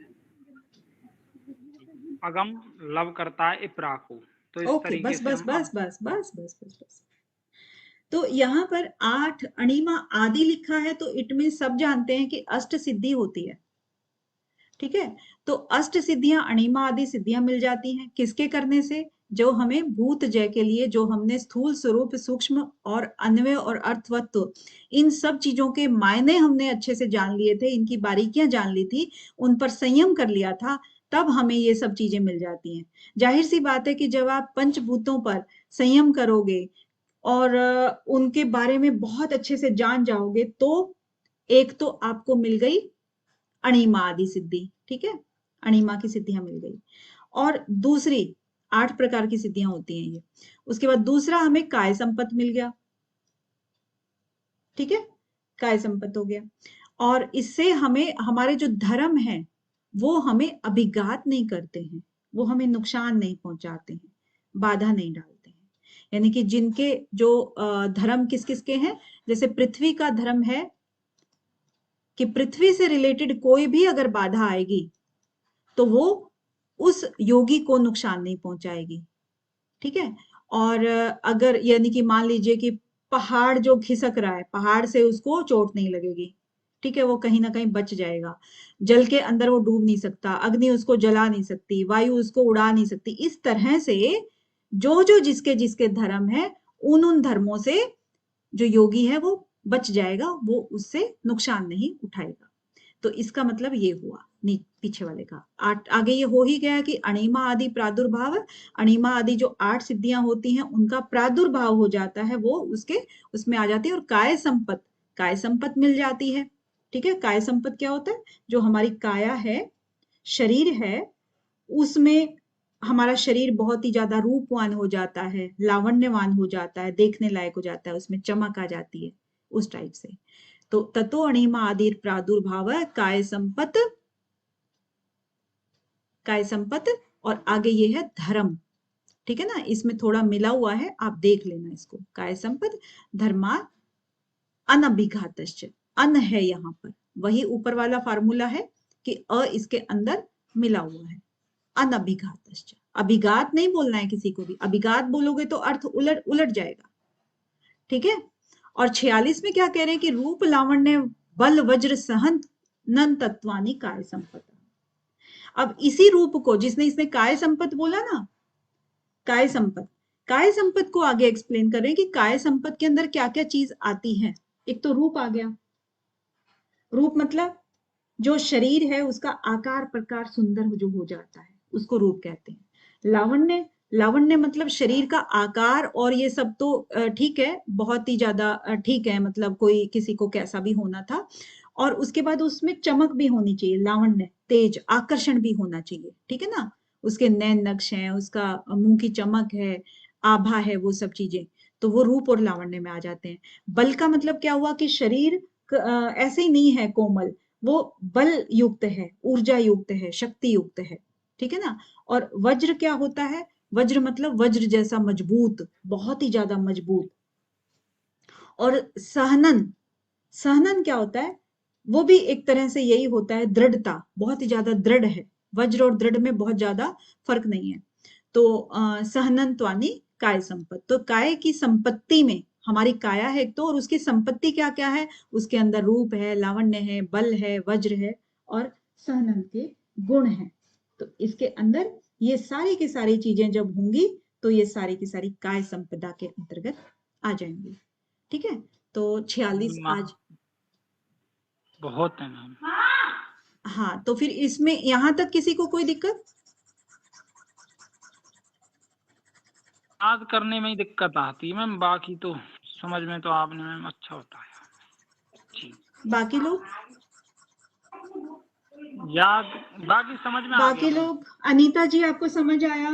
अगम लव करता है इपरा को, तो इस ओके, तरीके बस से बस हम बस बस बस बस बस बस। तो यहाँ पर 8 अणिमा आदि लिखा है तो इट मीन सब जानते हैं कि अष्ट सिद्धि होती है। ठीक है, तो अष्ट सिद्धियां अणिमा आदि सिद्धियां मिल जाती हैं किसके करने से, जो हमें भूत जय के लिए, जो हमने स्थूल स्वरूप, सूक्ष्म और अन्वय और अर्थवत्व, इन सब चीजों के मायने हमने अच्छे से जान लिए थे, इनकी बारीकियां जान ली थी, उन पर संयम कर लिया था, तब हमें ये सब चीजें मिल जाती हैं। जाहिर सी बात है कि जब आप पंचभूतों पर संयम करोगे और उनके बारे में बहुत अच्छे से जान जाओगे तो एक तो आपको मिल गई अणिमा आदि सिद्धि। ठीक है, अणिमा की सिद्धियां मिल गई। और दूसरी 8 प्रकार की सिद्धियां होती हैं ये। उसके बाद दूसरा हमें काय संपत्त मिल गया। ठीक है, काय संपत्त हो गया। और इससे हमें हमारे जो धर्म है वो हमें अभिघात नहीं करते हैं, वो हमें नुकसान नहीं पहुंचाते हैं, बाधा नहीं डालते हैं। यानी कि जिनके जो धर्म किस किस के हैं, जैसे पृथ्वी का धर्म है कि पृथ्वी से रिलेटेड कोई भी अगर बाधा आएगी तो वो उस योगी को नुकसान नहीं पहुंचाएगी। ठीक है। और अगर यानी कि मान लीजिए कि पहाड़ जो खिसक रहा है, पहाड़ से उसको चोट नहीं लगेगी। ठीक है, वो कहीं ना कहीं बच जाएगा। जल के अंदर वो डूब नहीं सकता, अग्नि उसको जला नहीं सकती, वायु उसको उड़ा नहीं सकती। इस तरह से जो जो जिसके जिसके धर्म है, उन उन धर्मों से जो योगी है वो बच जाएगा, वो उससे नुकसान नहीं उठाएगा। तो इसका मतलब ये हुआ पीछे वाले का। आगे ये हो ही गया कि अणिमा आदि प्रादुर्भाव, अणिमा आदि जो 8 सिद्धियां होती हैं उनका प्रादुर्भाव हो जाता है, वो उसमें आ जाती है। और काय संपत मिल जाती है। ठीक है, काय संपत क्या होता है? जो हमारी काया है, शरीर है, उसमें हमारा शरीर बहुत ही ज्यादा रूपवान हो जाता है, लावण्यवान हो जाता है, देखने लायक हो जाता है, उसमें चमक आ जाती है, उस टाइप से। तो ततो अणिमा आदि प्रादुर्भाव काय संपत और आगे ये है धर्म। ठीक है ना, इसमें थोड़ा मिला हुआ है, आप देख लेना इसको। काय संपत धर्मा अनभिघातश्च, अन है यहाँ पर, वही ऊपर वाला फार्मूला है कि अ इसके अंदर मिला हुआ है। अनभिघातश्च, अभिघात नहीं बोलना है किसी को भी, अभिघात बोलोगे तो अर्थ उलट जाएगा। ठीक है। और 46 में क्या कह रहे हैं कि रूप लावण्य बल वज्र सहन नन तत्वानी काय संपत। अब इसी रूप को जिसने इसने काय संपत बोला ना, काय संपत को आगे एक्सप्लेन कर रहे हैं कि काय संपत के अंदर क्या क्या चीज आती है। एक तो रूप आ गया। रूप मतलब जो शरीर है उसका आकार प्रकार सुंदर जो हो जाता है, उसको रूप कहते हैं। लावण्य मतलब शरीर का आकार, और ये सब तो ठीक है, बहुत ही ज्यादा ठीक है, मतलब कोई किसी को कैसा भी होना था। और उसके बाद उसमें चमक भी होनी चाहिए, लावण्य, तेज, आकर्षण भी होना चाहिए। ठीक है ना, उसके नैन नक्श हैं, उसका मुंह की चमक है, आभा है, वो सब चीजें, तो वो रूप और लावण्य में आ जाते हैं। बल का मतलब क्या हुआ कि शरीर ऐसे ही नहीं है कोमल, वो बल युक्त है, ऊर्जा युक्त है, शक्ति युक्त है। ठीक है ना। और वज्र क्या होता है? वज्र मतलब वज्र जैसा मजबूत, बहुत ही ज्यादा मजबूत। और सहनन क्या होता है? वो भी एक तरह से यही होता है, दृढ़ता, बहुत ही ज्यादा दृढ़ है। वज्र और दृढ़ में बहुत ज्यादा फर्क नहीं है। तो सहनन त्वानी काय संपत्ति, तो काय की संपत्ति में हमारी काया है तो, और उसकी संपत्ति क्या क्या है? उसके अंदर रूप है, लावण्य है, बल है, वज्र है और सहनन के गुण है। तो इसके अंदर ये सारी की सारी चीजें जब होंगी तो ये सारी की सारी काय संपदा के अंतर्गत आ जाएंगी। ठीक है। तो 46 आज बहुत है मैम। हाँ, तो फिर इसमें यहां तक किसी को कोई दिक्कत? याद करने में ही दिक्कत आती है मैम, बाकी तो समझ में तो आपने मैम अच्छा बताया जी। बाकी लोग याद, बाकी समझ में आ गया मैम। लोग, अनीता जी आपको समझ आया?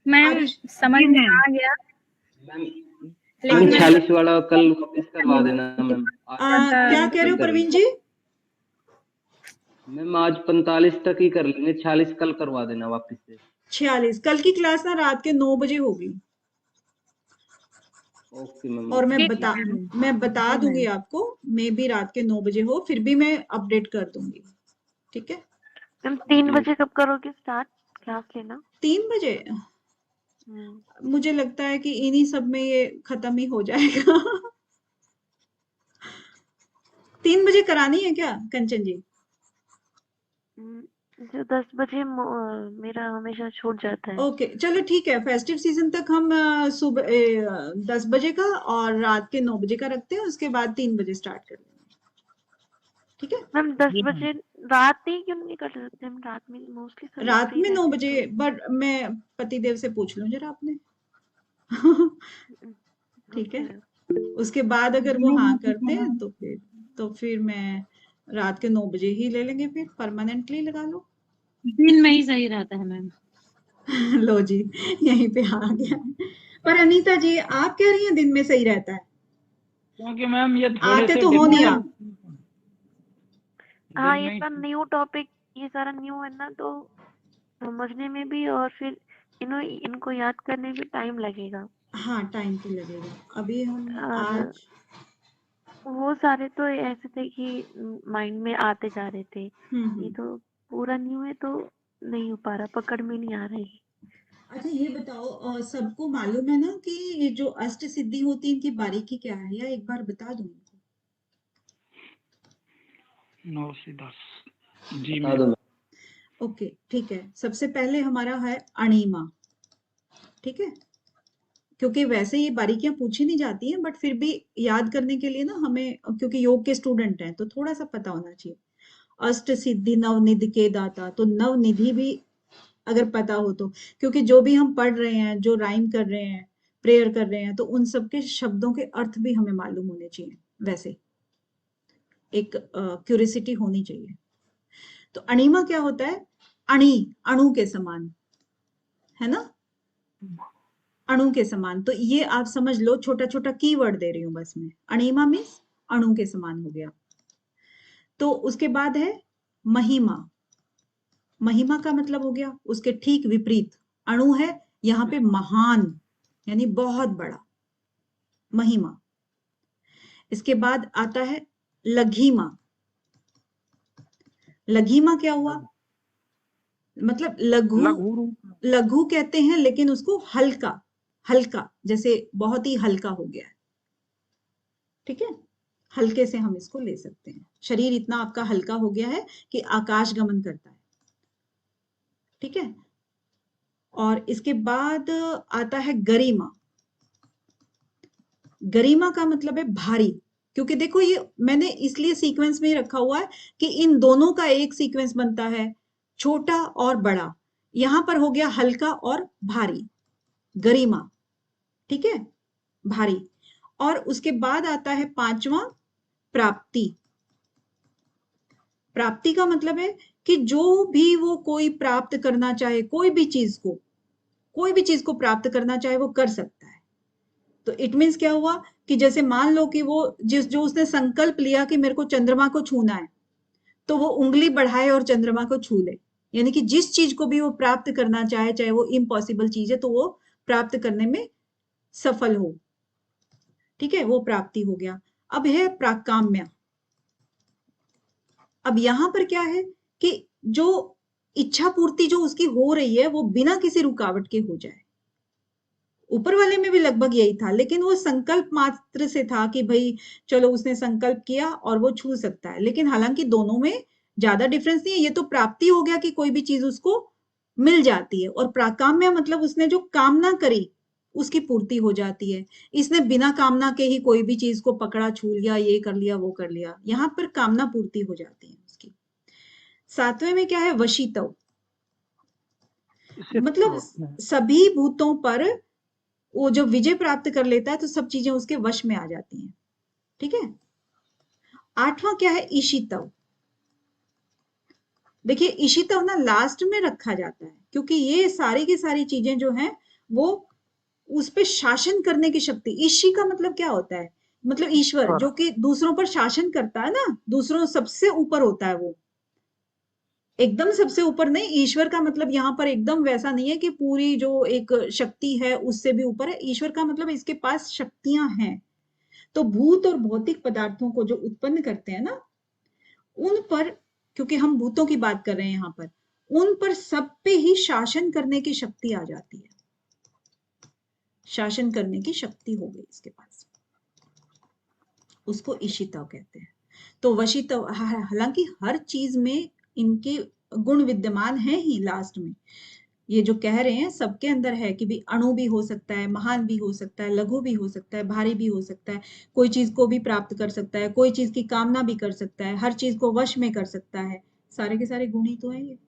मैम समझ में आ गया, मैम लेकिन 46 वाला कल वापस करवा देना मैम। क्या कह रहे हो प्रवीण जी? मैम आज 45 तक ही कर लेंगे, 46 कल करवा देना वापस से। 46 कल की क्लास ना रात के 9 बजे होगी। Okay ma'am. और मैं ठीक बता दूंगी आपको, मे भी रात के 9 बजे हो, फिर भी मैं अपडेट कर दूंगी। ठीक है। मैम 3 बजे कब करोगे स्टार्ट क्लास लेना? 3 बजे मुझे लगता है कि इन्हीं सब में ये खत्म ही हो जाएगा। 3 बजे करानी है क्या कंचन जी? जो 10 बजे मेरा हमेशा छूट जाता है। ओके चलो ठीक है, फेस्टिव सीजन तक हम सुबह 10 बजे का और रात के 9 बजे का रखते हैं, उसके बाद 3 बजे स्टार्ट कर लेंगे। ठीक है। मैम 10 बजे रात में क्यों नहीं कर सकते? हम रात में मोस्टली रात में 9 बजे, बट मैं पतिदेव से पूछ लूं जरा आपने। ठीक है। उसके बाद अगर वो हाँ करते हैं तो फिर मैं रात के 9 बजे ही ले लेंगे, फिर परमानेंटली लगा लो। दिन में ही सही रहता है मैम। लो जी, यहीं पे आ गया। पर अनीता जी आप कह रही हैं दिन में सही रहता है, क्योंकि मैम ये थोड़े आते से तो हो नहीं आप। हाँ ये सारा न्यू टॉपिक, ये सारा न्यू है ना, तो समझने में भी और फिर इनको याद करने में टाइम लगेगा। हाँ टाइम तो लगेगा। अभी हम आज वो सारे तो ऐसे थे कि माइंड में आते जा रहे थे, ये तो पूरा न्यू है तो नहीं हो पा रहा, पकड़ में नहीं आ रही। अच्छा ये बताओ, सबको मालूम है ना कि ये जो अष्ट सिद्धि होती है इनकी बारीकी क्या है, या एक बार बता दूं इनको? 9 से 10। जी बता दो मैम। मैम। ओके ठीक है, सबसे पहले हमारा है अणिमा, ठीक है, क्योंकि वैसे ये बारीकियां पूछी नहीं जाती हैं बट फिर भी याद करने के लिए ना हमें, क्योंकि योग के स्टूडेंट हैं तो थोड़ा सा पता होना चाहिए। अष्ट सिद्धि नवनिधि के दाता, तो नवनिधि भी अगर पता हो तो, क्योंकि जो भी हम पढ़ रहे हैं, जो राइम कर रहे हैं, प्रेयर कर रहे हैं, तो उन सबके शब्दों के अर्थ भी हमें मालूम होने चाहिए। वैसे एक क्यूरियोसिटी होनी चाहिए। तो अणिमा क्या होता है? अणि, अणु के समान, है ना, अणु के समान। तो ये आप समझ लो, छोटा छोटा कीवर्ड दे रही हूं बस मैं। अणिमा मीन्स अणु के समान हो गया। तो उसके बाद है महिमा। महिमा का मतलब हो गया उसके ठीक विपरीत, अणु है, यहाँ पे महान यानी बहुत बड़ा, महिमा। इसके बाद आता है लघिमा। लघिमा क्या हुआ? मतलब लघु, लघु रूप। लघु कहते हैं लेकिन उसको हल्का, हल्का, जैसे बहुत ही हल्का हो गया है, ठीक है, हल्के से हम इसको ले सकते हैं। शरीर इतना आपका हल्का हो गया है कि आकाश गमन करता है, ठीक है। और इसके बाद आता है गरिमा। गरिमा का मतलब है भारी, क्योंकि देखो ये मैंने इसलिए सीक्वेंस में ही रखा हुआ है कि इन दोनों का एक सीक्वेंस बनता है, छोटा और बड़ा। यहां पर हो गया हल्का और भारी, गरिमा, ठीक है, भारी। और उसके बाद आता है पांचवा प्राप्ति। प्राप्ति का मतलब है कि जो भी वो कोई प्राप्त करना चाहे, कोई भी चीज को, कोई भी चीज को प्राप्त करना चाहे वो कर सकता है। तो इट मीन्स क्या हुआ कि जैसे मान लो कि वो जो उसने संकल्प लिया कि मेरे को चंद्रमा को छूना है, तो वो उंगली बढ़ाए और चंद्रमा को छू ले। यानी कि जिस चीज को भी वो प्राप्त करना चाहे, चाहे वो इम्पॉसिबल चीज है, तो वो प्राप्त करने में सफल हो, ठीक है, वो प्राप्ति हो गया। अब है प्राकाम्य। अब यहां पर क्या है कि जो इच्छा पूर्ति जो उसकी हो रही है वो बिना किसी रुकावट के हो जाए। ऊपर वाले में भी लगभग यही था, लेकिन वो संकल्प मात्र से था कि भाई चलो उसने संकल्प किया और वो छू सकता है, लेकिन हालांकि दोनों में ज्यादा डिफरेंस नहीं है। ये तो प्राप्ति हो गया कि कोई भी चीज उसको मिल जाती है, और प्राकाम्य मतलब उसने जो कामना करी उसकी पूर्ति हो जाती है। इसने बिना कामना के ही कोई भी चीज को पकड़ा, छू लिया, ये कर लिया, वो कर लिया, यहाँ पर कामना पूर्ति हो जाती है उसकी। सातवें में क्या है? वशीतव, मतलब सभी भूतों पर वो जब विजय प्राप्त कर लेता है तो सब चीजें उसके वश में आ जाती हैं, ठीक है। आठवां क्या है? ईशितव। देखिए ईशितव ना लास्ट में रखा जाता है, क्योंकि ये सारी की सारी चीजें जो हैं वो उस पे शासन करने की शक्ति। ईशी का मतलब क्या होता है? मतलब ईश्वर, जो कि दूसरों पर शासन करता है ना, दूसरों सबसे ऊपर होता है वो, एकदम सबसे ऊपर नहीं। ईश्वर का मतलब यहाँ पर एकदम वैसा नहीं है कि पूरी जो एक शक्ति है उससे भी ऊपर है। ईश्वर का मतलब इसके पास शक्तियां हैं। तो भूत और भौतिक पदार्थों को जो उत्पन्न करते हैं ना, उन पर, क्योंकि हम भूतों की बात कर रहे हैं यहाँ पर, उन पर सब पे ही शासन करने की शक्ति आ जाती है। शासन करने की शक्ति हो गई इसके पास, उसको ईशितव कहते हैं। तो वशितव, हालांकि हर चीज में इनके गुण विद्यमान है ही। लास्ट में ये जो कह रहे हैं सबके अंदर है कि भी अणु भी हो सकता है, महान भी हो सकता है, लघु भी हो सकता है, भारी भी हो सकता है, कोई चीज को भी प्राप्त कर सकता है, कोई चीज की कामना भी कर सकता है, हर चीज को वश में कर सकता है। सारे के सारे गुण ही तो है ये।